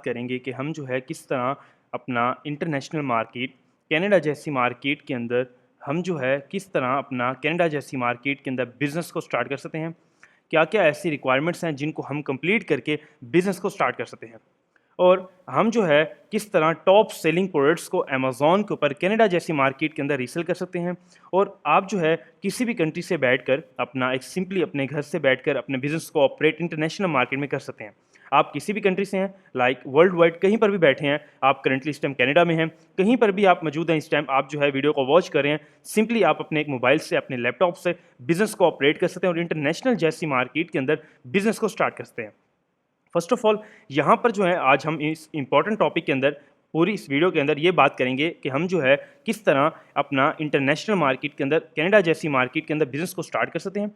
करेंगे कि हम जो है किस तरह अपना इंटरनेशनल मार्केट कनाडा जैसी मार्केट के अंदर हम जो है किस तरह अपना कनाडा जैसी मार्केट के अंदर बिज़नेस को स्टार्ट कर सकते हैं। क्या क्या ऐसी रिक्वायरमेंट्स हैं जिनको हम कंप्लीट करके बिज़नेस को स्टार्ट कर सकते हैं, और हम जो है किस तरह टॉप सेलिंग प्रोडक्ट्स को अमेज़न के ऊपर कनाडा जैसी मार्केट के अंदर रीसेल कर सकते हैं। और आप जो है किसी भी कंट्री से बैठकर अपना एक सिंपली अपने घर से बैठकर अपने बिजनेस को ऑपरेट इंटरनेशनल मार्केट में कर सकते हैं। आप किसी भी कंट्री से हैं, लाइक वर्ल्ड वाइड कहीं पर भी बैठे हैं, आप करंटली इस टाइम कनाडा में हैं, कहीं पर भी आप मौजूद हैं, इस टाइम आप जो है वीडियो को वॉच कर रहे हैं, सिंपली आप अपने एक मोबाइल से अपने लैपटॉप से बिजनेस को ऑपरेट कर सकते हैं और इंटरनेशनल जैसी मार्केट के अंदर बिजनेस को स्टार्ट कर सकते हैं। फर्स्ट ऑफ ऑल यहाँ पर जो है आज हम इस इंपॉर्टेंट टॉपिक के अंदर पूरी इस वीडियो के अंदर ये बात करेंगे कि हम जो है किस तरह अपना इंटरनेशनल मार्केट के अंदर कनाडा जैसी मार्केट के अंदर बिजनेस को स्टार्ट कर सकते हैं।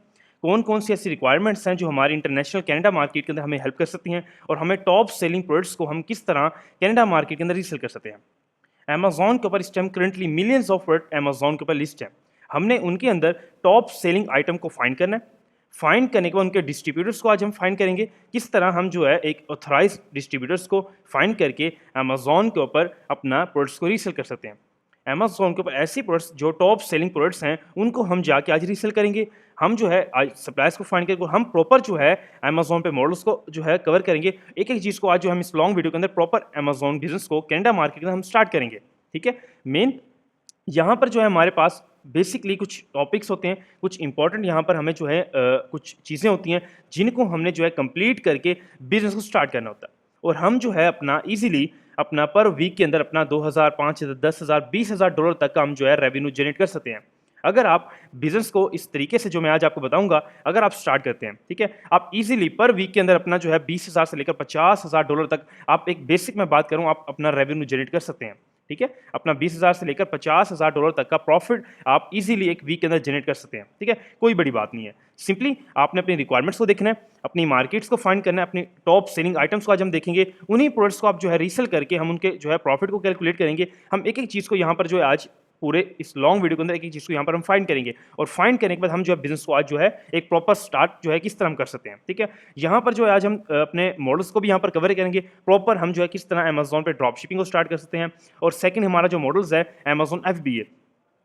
कौन कौन सी ऐसी रिक्वायरमेंट्स हैं जो हमारी इंटरनेशनल कनाडा मार्केट के अंदर हमें हेल्प कर सकती हैं, और हमें टॉप सेलिंग प्रोडक्ट्स को हम किस तरह कनाडा मार्केट के अंदर रीसेल कर सकते हैं। अमेज़न के ऊपर इस time currently millions of product Amazon के ऊपर लिस्ट है। हमने उनके अंदर टॉप सेलिंग आइटम को फाइंड करना है। फाइंड करने के बाद उनके डिस्ट्रीब्यूटर्स को आज हम फाइंड करेंगे, किस तरह हम जो है एक ऑथराइज्ड डिस्ट्रीब्यूटर्स को फाइंड करके अमेज़न के ऊपर अपना प्रोडक्ट्स को रीसेल कर सकते हैं। अमेज़न के ऊपर ऐसी प्रोडक्ट्स जो टॉप सेलिंग प्रोडक्ट्स हैं उनको हम जाके आज रीसेल करेंगे। हम जो है आज सप्लायर्स को फाइंड करके हम प्रॉपर जो है अमेज़न पे मॉडल्स को जो है कवर करेंगे। एक एक चीज़ को आज जो हम इस लॉन्ग वीडियो के अंदर प्रॉपर अमेज़न बिजनेस को कनाडा मार्केट में हम स्टार्ट करेंगे। ठीक है, मेन यहाँ पर जो है हमारे पास बेसिकली कुछ टॉपिक्स होते हैं, कुछ इंपॉर्टेंट यहाँ पर हमें जो है कुछ चीज़ें होती हैं जिनको हमने जो है कंप्लीट करके बिजनेस को स्टार्ट करना होता है। और हम जो है अपना इजीली अपना पर वीक के अंदर अपना 2000, 5000, 10,000, 20,000 डॉलर तक का हम जो है रेवेन्यू जनरेट कर सकते हैं। अगर आप बिजनेस को इस तरीके से जो मैं आज आपको बताऊंगा अगर आप स्टार्ट करते हैं, ठीक है, आप इजीली पर वीक के अंदर अपना जो है 20,000 से लेकर 50,000 डॉलर तक आप एक बेसिक में बात करूं आप अपना रेवेन्यू जनरेट कर सकते हैं। ठीक है, अपना 20,000 से लेकर 50,000 डॉलर तक का प्रॉफिट आप इजीली एक वीक के अंदर जनरेट कर सकते हैं। ठीक है, कोई बड़ी बात नहीं है। सिंपली आपने अपनी रिक्वायरमेंट्स को देखना है, अपनी मार्केट्स को फाइंड करना है, अपनी टॉप सेलिंग आइटम्स को आज हम देखेंगे। उन्हीं प्रोडक्ट्स को आप जो है रीसेल करके हम उनके जो है प्रॉफिट को कैलकुलेट करेंगे। हम एक एक चीज़ को यहाँ पर जो है आज पूरे इस लॉन्ग वीडियो के अंदर एक एक चीज़ को यहाँ पर हम फाइंड करेंगे, और फाइंड करने के बाद हम जो है बिजनेस को आज जो है एक प्रॉपर स्टार्ट जो है किस तरह हम कर सकते हैं। ठीक है, यहाँ पर जो है आज हम अपने मॉडल्स को भी यहाँ पर कवर करेंगे प्रॉपर, हम जो है किस तरह अमेज़न पे ड्रॉप शिपिंग को स्टार्ट कर सकते हैं। और सेकंड हमारा जो मॉडल्स है अमेज़न FBA,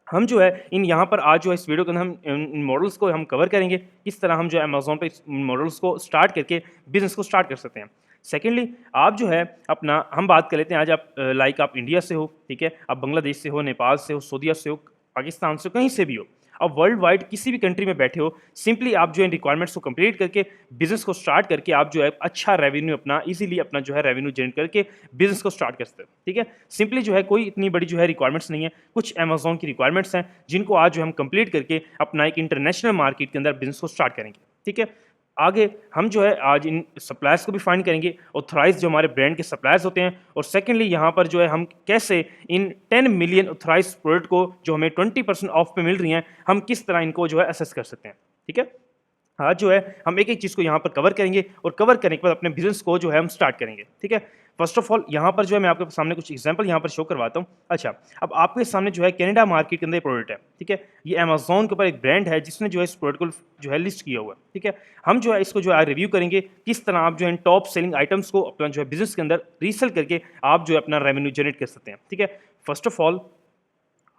हम जो है इन यहाँ पर आज जो है इस वीडियो के अंदर हम इन मॉडल्स को हम कवर करेंगे, किस तरह हम जो है अमेज़न पे इस मॉडल्स को स्टार्ट करके बिजनेस को स्टार्ट कर सकते हैं। सेकेंडली आप जो है अपना हम बात कर लेते हैं आज आप लाइक आप इंडिया से हो, ठीक है, आप बांग्लादेश से हो, नेपाल से हो, सऊदीया से हो, पाकिस्तान से हो, कहीं से भी हो, आप वर्ल्ड वाइड किसी भी कंट्री में बैठे हो, सिंपली आप जो है रिक्वायरमेंट्स को कंप्लीट करके बिजनेस को स्टार्ट करके आप जो है अच्छा रेवेन्यू अपना इजीली अपना जो है रेवेन्यू जनरेट करके बिजनेस को स्टार्ट कर सकते हो। ठीक है, सिंपली जो है कोई इतनी बड़ी जो है रिक्वायरमेंट्स नहीं है, कुछ अमेज़न की रिक्वायरमेंट्स हैं जिनको आज जो हम कंप्लीट करके अपना एक इंटरनेशनल मार्केट के अंदर बिजनेस को स्टार्ट करेंगे। ठीक है, आगे हम जो है आज इन सप्लायर्स को भी फाइंड करेंगे, ऑथराइज जो हमारे ब्रांड के सप्लायर्स होते हैं, और सेकेंडली यहाँ पर जो है हम कैसे इन 10 मिलियन ऑथराइज प्रोडक्ट को जो हमें 20% ऑफ पे मिल रही हैं हम किस तरह इनको जो है असेस कर सकते हैं। ठीक है, आज जो है हम एक एक चीज़ को यहाँ पर कवर करेंगे, और कवर करने के बाद अपने बिजनेस को जो है हम स्टार्ट करेंगे। ठीक है, फर्स्ट ऑफ ऑल यहाँ पर जो है मैं आपके सामने कुछ एग्जांपल यहाँ पर शो करवाता हूँ। अच्छा, अब आपके सामने जो है कनाडा मार्केट के अंदर प्रोडक्ट है। ठीक है, ये अमेज़न के ऊपर एक ब्रांड है जिसने जो है इस प्रोडक्ट को जो है लिस्ट किया हुआ है। ठीक है, हम जो है इसको जो है रिव्यू करेंगे, किस तरह आप जो है इन टॉप सेलिंग आइटम्स को अपना जो है बिजनेस के अंदर रीसेल करके आप जो है अपना रेवेन्यू जनरेट कर सकते हैं। ठीक है, फर्स्ट ऑफ ऑल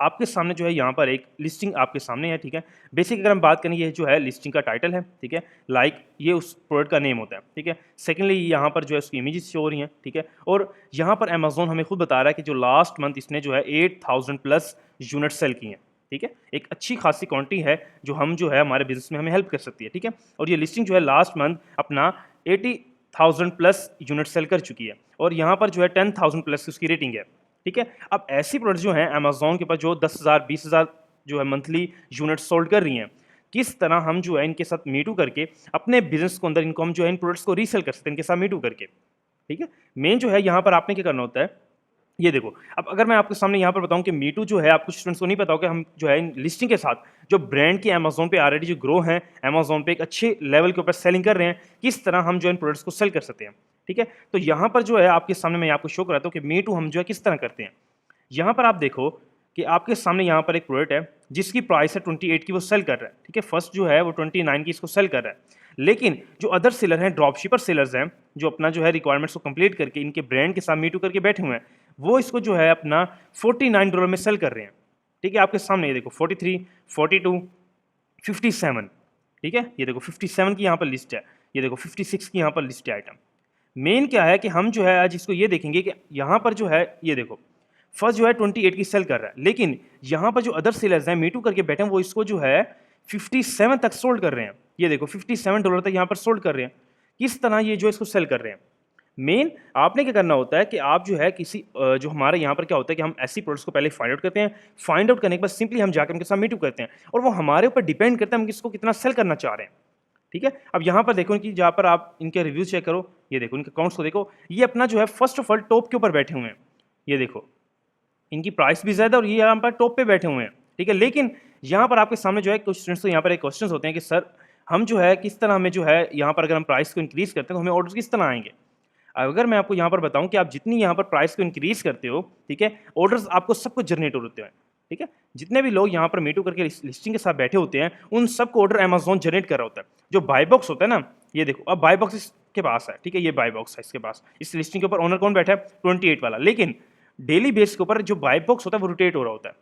आपके सामने जो है यहाँ पर एक लिस्टिंग आपके सामने है। ठीक है, बेसिक अगर हम बात करें ये जो है लिस्टिंग का टाइटल है। ठीक है, लाइक ये उस प्रोडक्ट का नेम होता है। ठीक है, सेकेंडली यहाँ पर जो है उसकी इमेजेस शो हो रही हैं। ठीक है, और यहाँ पर अमेज़न हमें खुद बता रहा है कि जो लास्ट मंथ इसने जो है 8,000 प्लस यूनिट सेल की हैं। ठीक है, एक अच्छी खासी क्वांटिटी है जो हम जो है हमारे बिजनेस में हमें हेल्प कर सकती है। ठीक है, और ये लिस्टिंग जो है लास्ट मंथ अपना 80,000 प्लस यूनिट सेल कर चुकी है, और यहाँ पर जो है 10,000 प्लस उसकी रेटिंग है। ठीक है, अब ऐसी प्रोडक्ट जो हैं अमेज़न के पास जो 10,000, 20,000 जो है मंथली यूनिट सोल्ड कर रही हैं, किस तरह हम जो है इनके साथ मीटू करके अपने बिजनेस को अंदर इनको हम जो है इन प्रोडक्ट्स को रीसेल कर सकते हैं इनके साथ मीटू करके। ठीक है, मेन जो है यहाँ पर आपने क्या करना होता है, ये देखो, अब अगर मैं आपके सामने यहाँ पर बताऊं कि मीटू जो है, आप कुछ स्टूडेंट्स को नहीं पता होगा, हम जो है इन लिस्टिंग के साथ जो ब्रांड की अमेज़न पे ऑलरेडी जो ग्रो हैं, अमेज़न पे एक अच्छे लेवल के ऊपर सेलिंग कर रहे हैं, किस तरह हम जो इन प्रोडक्ट्स को सेल कर सकते हैं। ठीक है, तो यहाँ पर जो है आपके सामने मैं आपको शो कराता हूँ कि मीटू हम जो है किस तरह करते हैं। यहाँ पर आप देखो कि आपके सामने यहाँ पर एक प्रोडक्ट है जिसकी प्राइस है 28 की, वो सेल कर रहा है। ठीक है, फर्स्ट जो है वो 29 की इसको सेल कर रहा है, लेकिन जो अदर सेलर हैं, ड्रॉप शिपर सेलर्स हैं, जो अपना जो है रिक्वायरमेंट्स को कंप्लीट करके इनके ब्रांड के साथ मीटू करके बैठे हुए हैं, वो इसको जो है अपना $49 में सेल कर रहे हैं। ठीक है, आपके सामने ये देखो 43, 42, 57। ठीक है, ये देखो 57 की यहाँ पर लिस्ट है, ये देखो 56 की यहाँ पर लिस्ट है आइटम। मेन क्या है कि हम जो है आज इसको ये देखेंगे कि यहाँ पर जो है ये देखो फर्स्ट जो है 28 की सेल कर रहा है, लेकिन यहाँ पर जो अदर सेलर्स हैं मीटू करके बैठे हैं वो इसको जो है 57 तक सोल्ड कर रहे हैं। ये देखो $57 तक यहाँ पर सोल्ड कर रहे हैं। किस तरह ये जो इसको सेल कर रहे हैं, मेन आपने क्या करना होता है कि आप जो है किसी जो हमारे यहाँ पर क्या होता है कि हम ऐसी प्रोडक्ट्स को पहले फाइंड आउट करते हैं, फाइंड आउट करने के बाद सिंपली हम जाकर उनके साथ मीटू करते हैं और वो हमारे ऊपर डिपेंड करता है हम किसको कितना सेल करना चाह रहे हैं। ठीक है, अब यहाँ पर देखो कि जहाँ पर आप इनके रिव्यूज चेक करो, ये देखो इनके अकाउंट्स को देखो, ये अपना जो है फर्स्ट ऑफ ऑल टॉप के ऊपर बैठे हुए हैं। ये देखो इनकी प्राइस भी ज़्यादा और ये यहाँ पर टॉप पे बैठे हुए हैं। ठीक है, लेकिन यहाँ पर आपके सामने जो है कुछ स्टूडेंट्स तो यहाँ पर एक क्वेश्चन होते हैं कि सर हम जो है किस तरह हमें जो है यहाँ पर अगर हम प्राइस को इंक्रीज़ करते हैं तो हमें ऑर्डर्स किस तरह आएंगे। अगर मैं आपको यहाँ पर बताऊँ कि आप जितनी यहाँ पर प्राइस को इंक्रीज़ करते हो, ठीक है, ऑर्डर्स आपको सब कुछ जनरेट होते हैं। ठीक है, जितने भी लोग यहाँ पर मीटू करके लिस्टिंग के साथ बैठे होते हैं उन सबको ऑर्डर अमेजोन जनरेट कर रहा होता है। जो बाय बॉक्स होता है ना, ये देखो अब बाय बॉक्स इसके पास है। ठीक है, ये बाय बॉक्स है इसके पास, इस लिस्टिंग के ऊपर ओनर कौन बैठा है, 28 वाला, लेकिन डेली बेस के ऊपर जो बाय बॉक्स होता है वो रोटेट हो रहा होता है।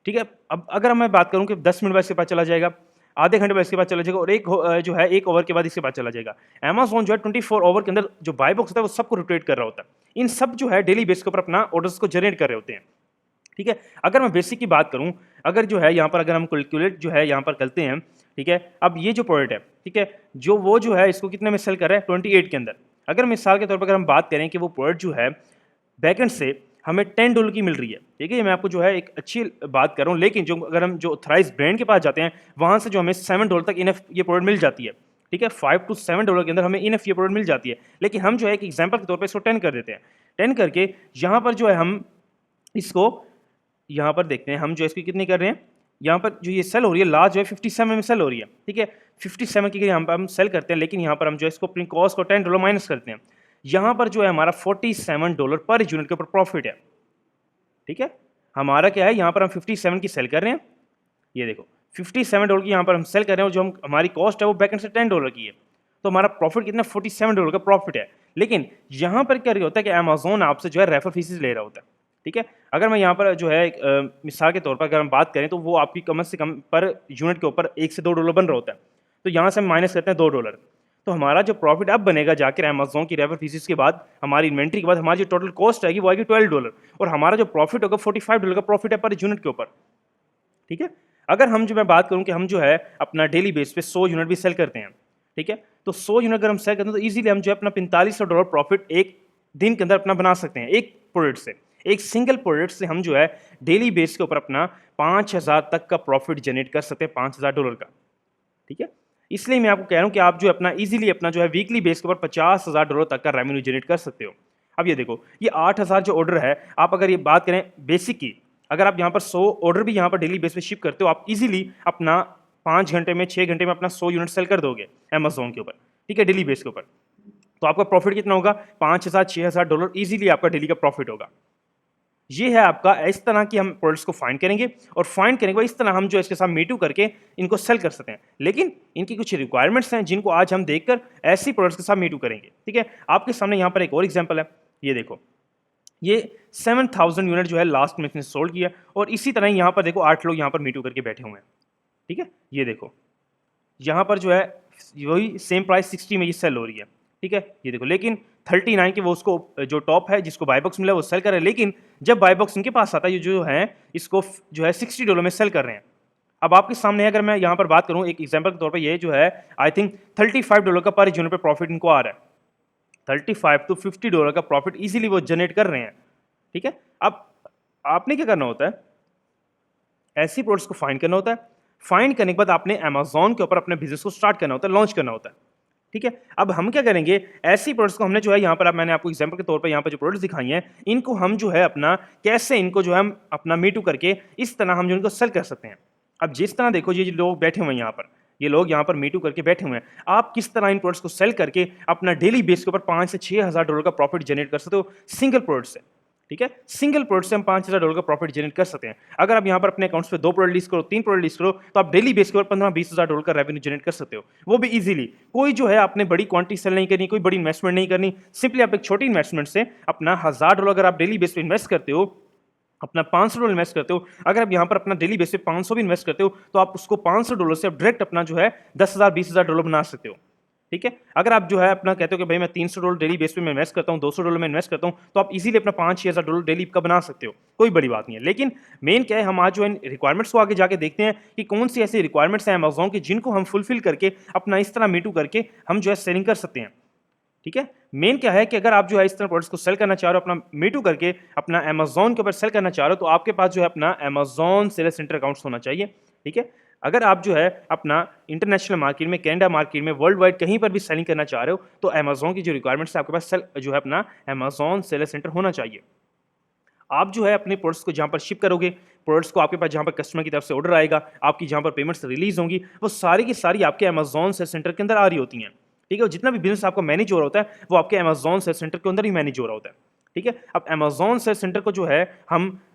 ठीक है, अब अगर मैं बात करूं कि 10 मिनट बाद इसके पास चला जाएगा, आधे घंटे बाद इसके बाद चला जाएगा और जो है 1 ओवर के बाद इसके बाद चला जाएगा। अमेजोन जो है 24 ओवर के अंदर जो बाय बॉक्स होता है वो सबको रोटेट कर रहा होता है। इन सब जो है डेली बेस के ऊपर अपना ऑर्डर्स को जनरेट कर रहे होते हैं। ठीक है, अगर मैं बेसिक की बात करूं, अगर जो है यहाँ पर अगर हम कैलकुलेट जो है यहाँ पर करते हैं, ठीक है, अब ये जो प्रोडक्ट है, ठीक है, जो वो जो है इसको कितने में सेल कर रहा है 28 के अंदर। अगर मिसाल के तौर पर अगर हम बात करें कि वो प्रोडक्ट जो है बैकेंड से हमें $10 की मिल रही है। ठीक है, ये मैं आपको जो है एक अच्छी बात कर रहा हूँ, लेकिन जो अगर हम जो ऑथराइज ब्रांड के पास जाते हैं वहाँ से जो हमें $7 तक इनफ ये प्रोडक्ट मिल जाती है। ठीक है, $5 to $7 के अंदर हमें इनफ ये प्रोडक्ट मिल जाती है, लेकिन हम जो है एक एग्जाम्पल के तौर पर इसको 10 कर देते हैं। 10 करके यहाँ पर जो है हम इसको यहाँ पर देखते हैं, हम जो इसकी कितनी कर रहे हैं, यहाँ पर जो ये सेल हो रही है लास्ट जो है 57 में सेल हो रही है। ठीक है, 57 की यहाँ पर हम सेल करते हैं, लेकिन यहाँ पर हम जो इसको अपनी कॉस्ट को $10 माइनस करते हैं। यहाँ पर जो है हमारा $47 पर यूनिट के ऊपर प्रॉफिट है। ठीक है, हमारा क्या है, यहाँ पर हम 57 की सेल कर रहे हैं, ये देखो $57 की यहाँ पर हम सेल कर रहे हैं और जो हम हमारी कॉस्ट है वो बैकेंड से $10 की है, तो हमारा प्रॉफिट कितना $47 का प्रॉफिट है। लेकिन यहाँ पर क्या होता है कि अमेजोन आपसे जो है रेफर फीसेस ले रहा होता है। ठीक है, अगर मैं यहाँ पर जो है मिसाल के तौर पर अगर हम बात करें तो वो आपकी कम से कम पर यूनिट के ऊपर $1 से $2 बन रहा होता है, तो यहाँ से हम माइनस करते हैं $2, तो हमारा जो प्रॉफिट अब बनेगा जाकर अमेजोन की रेफर फीसेस के बाद, हमारी इन्वेंट्री के बाद हमारी जो टोटल कॉस्ट आएगी वो आएगी $12 और हमारा जो प्रॉफिट होगा $45 का प्रॉफिट है पर यूनिट के ऊपर। ठीक है, अगर हम जो मैं बात करूं कि हम जो है अपना डेली बेस पे 100 यूनिट भी सेल करते हैं, ठीक है, तो 100 यूनिट अगर हम सेल करते हैं तो इजीली हम जो है अपना $4500 प्रॉफिट एक दिन के अंदर अपना बना सकते हैं। एक प्रोडक्ट से, एक सिंगल प्रोडक्ट से हम जो है डेली बेस के ऊपर अपना 5000 तक का प्रॉफिट जनरेट कर सकते हैं, $5000 का। ठीक है, इसलिए मैं आपको कह रहा हूं कि आप जो अपना इजीली अपना जो है वीकली बेस के ऊपर $50,000 तक का रेवेन्यू जनरेट कर सकते हो। अब ये देखो, ये 8000 जो ऑर्डर है, आप अगर ये बात करें बेसिक की, अगर आप यहाँ पर 100 ऑर्डर भी यहाँ पर डेली बेस पे शिप करते हो, आप इजीली अपना 5 घंटे में 6 घंटे में अपना 100 यूनिट सेल कर दोगे अमेजोन के ऊपर। ठीक है, डेली बेस के ऊपर, तो आपका प्रॉफिट कितना होगा, $5000-6000 इजीली आपका डेली का प्रॉफिट होगा। ये है आपका, इस तरह की हम प्रोडक्ट्स को फाइंड करेंगे और फाइंड करने के बाद इस तरह हम जो इसके साथ मीटू करके इनको सेल कर सकते हैं। लेकिन इनकी कुछ रिक्वायरमेंट्स हैं जिनको आज हम देखकर ऐसी प्रोडक्ट्स के साथ मीटू करेंगे। ठीक है, आपके सामने यहाँ पर एक और एग्जांपल है, ये देखो, ये 7000 यूनिट जो है लास्ट में इसने सोल्ड किया और इसी तरह यहाँ पर देखो 8 लोग यहाँ पर मीटू करके बैठे हुए हैं। ठीक है, ये देखो यहाँ पर जो है वही सेम प्राइस 60 में ये सेल हो रही है। ठीक है, ये देखो, लेकिन 39 के वो उसको जो टॉप है जिसको बाय बॉक्स मिला वो सेल कर रहे हैं, लेकिन जब बाय बॉक्स इनके पास आता है ये जो है इसको जो है $60 में सेल कर रहे हैं। अब आपके सामने अगर मैं यहाँ पर बात करूँ एक एग्जांपल के तौर पर, ये जो है आई थिंक $35 का पर यूनिट पे प्रॉफिट इनको आ रहा है, $35 to $50 का प्रॉफिट इजीली वो जनरेट कर रहे हैं। ठीक है, अब आपने क्या करना होता है, ऐसी प्रोडक्ट्स को फाइंड करना होता है, फाइंड करने के बाद आपने अमेजोन के ऊपर अपने बिजनेस को स्टार्ट करना होता है, लॉन्च करना होता है। ठीक है, अब हम क्या करेंगे, ऐसी प्रोडक्ट्स को हमने जो है यहाँ पर, अब मैंने आपको एग्जांपल के तौर पर यहाँ पर जो प्रोडक्ट्स दिखाई हैं, इनको हम जो है अपना कैसे इनको जो है हम अपना मीटू करके इस तरह हम जो इनको सेल कर सकते हैं। अब जिस तरह देखो, ये लोग बैठे हुए हैं यहाँ पर, ये लोग यहाँ पर मीटू करके बैठे हुए हैं, आप किस तरह इन प्रोडक्ट्स को सेल करके अपना डेली बेस के ऊपर $5,000 से $6,000 का प्रॉफिट जनरेट कर सकते हो सिंगल प्रोडक्ट से। ठीक है, सिंगल प्रोडक्ट से हम $5,000 का प्रॉफिट जनरेट कर सकते हैं। अगर आप यहाँ पर अपने अकाउंट्स पे 2 प्रोडक्ट लिस्ट करो, 3 प्रोडक्ट लिस्ट करो, तो आप डेली बेस के ऊपर $15,000-20,000 का रेवेन्यू जनरेट कर सकते हो, वो भी इजीली। कोई जो है आपने बड़ी क्वांटिटी सेल नहीं करनी, कोई बड़ी इन्वेस्टमेंट नहीं करनी, सिंपली आप एक छोटी इन्वेस्टमेंट से अपना $1,000 अगर आप डेली बेस पे इन्वेस्ट करते हो, अपना $500 इन्वेस्ट करते हो, अगर आप यहाँ पर अपना डेली बेस पे 500 भी इन्वेस्ट करते हो, तो आप उसको $500 से आप डायरेक्ट अपना जो है $10,000-20,000 बना सकते हो। ठीक है, अगर आप जो है अपना कहते हो कि भाई मैं $300 डेली बेस पे मैं इन्वेस्ट करता हूँ, $200 में इन्वेस्ट करता हूँ, तो आप इजीली अपना $5,000-6,000 डेली का बना सकते हो, कोई बड़ी बात नहीं है। लेकिन मेन क्या है, हम आज जो है रिक्वायरमेंट्स को आगे जाके देखते हैं कि कौन सी ऐसी रिक्वायरमेंट्स हैं अमेज़न की जिनको हम फुलफिल करके अपना इस तरह मीटू करके हम जो है सेलिंग कर सकते हैं। ठीक है, मेन क्या है कि अगर आप जो है इस तरह प्रोडक्ट्स को सेल करना चाह रहे हो, अपना मीटू करके अपना अमेज़न के ऊपर सेल करना चाह रहे हो, तो आपके पास जो है अपना अमेज़न सेल्स सेंटर अकाउंट्स होना चाहिए। ठीक है, अगर आप जो है अपना इंटरनेशनल मार्केट में, कनाडा मार्केट में, वर्ल्ड वाइड कहीं पर भी सेलिंग करना चाह रहे हो, तो अमेज़न की जो रिक्वायरमेंट्स है आपके पास जो है अपना अमेज़न सेल्स सेंटर होना चाहिए। आप जो है अपने प्रोडक्ट्स को जहाँ पर शिप करोगे, प्रोडक्ट्स को आपके पास जहाँ पर कस्टमर की तरफ से ऑर्डर आएगा, आपकी जहाँ पर पेमेंट्स रिलीज होंगी, वो सारी की सारी आपके अमेज़न सेल्स सेंटर के अंदर आ रही होती हैं। ठीक है, जितना भी बिजनेस आपका मैनेज हो रहा होता है वो आपके अमेज़न सेल्स सेंटर के अंदर ही मैनेज हो रहा होता है। ठीक है, अब अमेज़न सेल्स सेंटर को जो है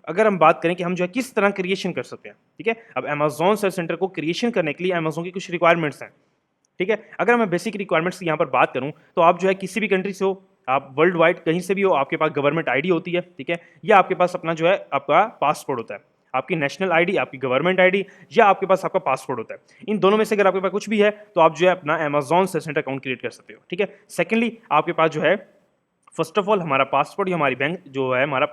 अगर हम बात करें कि हम जो है किस तरह क्रिएशन कर सकते हैं। ठीक है, अब अमेज़न सेल्स सेंटर को क्रिएशन करने के लिए अमेज़न की कुछ रिक्वायरमेंट्स हैं। ठीक है, अगर मैं बेसिक रिक्वायरमेंट्स की यहाँ पर बात करूँ, तो आप जो है किसी भी कंट्री से हो, आप वर्ल्ड वाइड कहीं से भी हो, आपके पास गवर्नमेंट आईडी होती है। ठीक है, या आपके पास अपना जो है आपका पासपोर्ट होता है, आपकी नेशनल आईडी, आपकी गवर्नमेंट आईडी, या आपके पास आपका पासपोर्ट होता है। इन दोनों में से अगर आपके पास कुछ भी है, तो आप जो है अपना Amazon sales centre account create कर सकते हो। ठीक है, सेकेंडली आपके पास जो है फर्स्ट ऑफ ऑल हमारा पासपोर्ट या हमारी बैंक जो है हमारा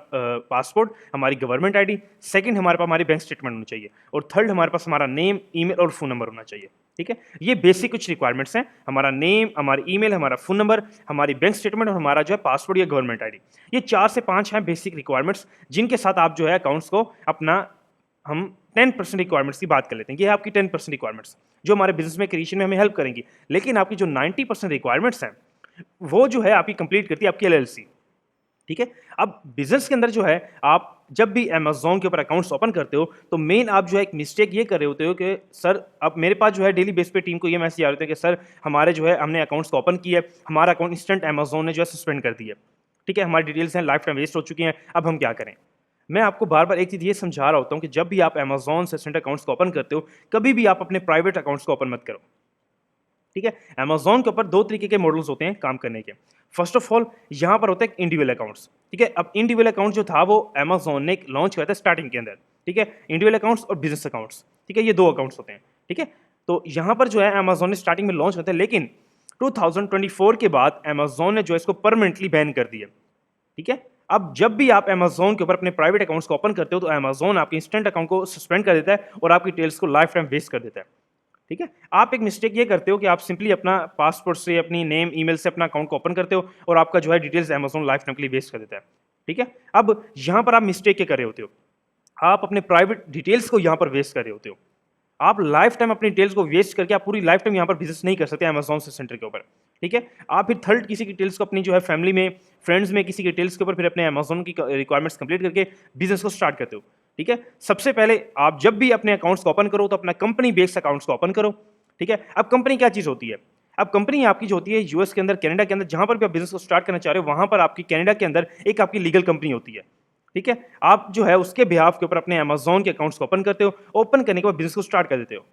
पासपोर्ट, हमारी गवर्नमेंट आईडी, सेकंड हमारे पास हमारी बैंक स्टेटमेंट होनी चाहिए, और थर्ड हमारे पास हमारा नेम, ईमेल और फ़ोन नंबर होना चाहिए। ठीक है, ये बेसिक कुछ रिक्वायरमेंट्स हैं, हमारा नेम, हमारी ईमेल, हमारा फ़ोन नंबर, हमारी बैंक स्टेटमेंट और हमारा जो है पासपोर्ट या गवर्नमेंट आईडी। ये 4 से 5 हैं बेसिक रिक्वायरमेंट्स, जिनके साथ आप जो है अकाउंट्स को अपना हम 10% रिक्वायरमेंट्स की बात कर लेते हैं। ये है आपकी 10% रिक्वायरमेंट्स जो हमारे बिजनेस में क्रिएशन में हमें हेल्प करेंगी। लेकिन आपकी जो 90% रिक्वायरमेंट्स हैं, वो जो है आपकी कंप्लीट करती है आपकी एलएलसी। ठीक है, अब बिजनेस के अंदर जो है आप जब भी अमेज़न के ऊपर अकाउंट्स ओपन करते हो, तो मेन आप जो है एक मिस्टेक ये कर रहे होते हो कि सर अब मेरे पास जो है डेली बेस पे टीम को ये मैसेज आ रहे थे कि सर हमारे जो है हमने अकाउंट्स को ओपन किया है, हमारा अकाउंट इंस्टेंट अमेज़न ने जो है सस्पेंड कर दिया। ठीक है, हमारी डिटेल्स हैं लाइफ टाइम वेस्ट हो चुकी हैं, अब हम क्या करें। मैं आपको बार बार एक चीज़ ये समझा रहा होता हूँ कि जब भी आप अमेज़न से अकाउंट्स को ओपन करते हो, कभी भी आप अपने प्राइवेट अकाउंट्स को ओपन मत करो। ठीक है, अमेज़न के ऊपर 2 तरीके के मॉडल्स होते हैं काम करने के। फर्स्ट ऑफ ऑल यहाँ पर होते हैं इंडिविजुअल अकाउंट्स। ठीक है, अब इंडिविजुअल अकाउंट जो था वो अमेज़न ने लॉन्च किया था स्टार्टिंग के अंदर। ठीक है, इंडिविजुअल अकाउंट्स और बिजनेस अकाउंट्स। ठीक है, ये 2 अकाउंट्स होते हैं। ठीक है, तो यहाँ पर जो है अमेज़न ने स्टार्टिंग में लॉन्च करते हैं, लेकिन 2024 के बाद अमेज़न ने जो है इसको परमानेंटली बैन कर दिया। ठीक है, अब जब भी आप अमेज़न के ऊपर अपने प्राइवेट अकाउंट्स को ओपन करते हो, तो अमेज़न आपके इंस्टेंट अकाउंट को सस्पेंड कर देता है और आपकी डिटेल्स को लाइफ टाइम वेस्ट कर देता है। ठीक है, आप एक मिस्टेक ये करते हो कि आप सिंपली अपना पासपोर्ट से, अपनी नेम, ईमेल से अपना अकाउंट को ओपन करते हो और आपका जो है डिटेल्स अमेज़न लाइफ टाइम के लिए वेस्ट कर देता है। ठीक है, अब यहाँ पर आप मिस्टेक क्या कर रहे होते हो, आप अपने प्राइवेट डिटेल्स को यहाँ पर वेस्ट कर रहे होते हो। आप लाइफ टाइम अपनी डिटेल्स को वेस्ट करके आप पूरी लाइफ टाइम यहाँ पर बिजनेस नहीं कर सकते अमेज़न से सेंटर के ऊपर। ठीक है, आप फिर थर्ड किसी की डिटेल्स को अपनी जो है फैमिली में, फ्रेंड्स में किसी की डिटेल्स के ऊपर फिर अपने अमेज़न की रिक्वायरमेंट्स कंप्लीट करके बिजनेस को स्टार्ट करते हो। ठीक है, सबसे पहले आप जब भी अपने अकाउंट्स को ओपन करो, तो अपना कंपनी बेस्ड अकाउंट्स को ओपन करो। ठीक है, अब कंपनी क्या चीज़ होती है, अब कंपनी आपकी जो होती है यूएस के अंदर, कनाडा के अंदर, जहां पर भी आप बिजनेस को स्टार्ट करना चाह रहे हो, वहां पर आपकी कनाडा के अंदर एक आपकी लीगल कंपनी होती है। ठीक है, आप जो है उसके बिहाफ के ऊपर अपने अमेज़न के अकाउंट्स को ओपन करते हो, ओपन करने के बाद बिजनेस को स्टार्ट कर देते हो।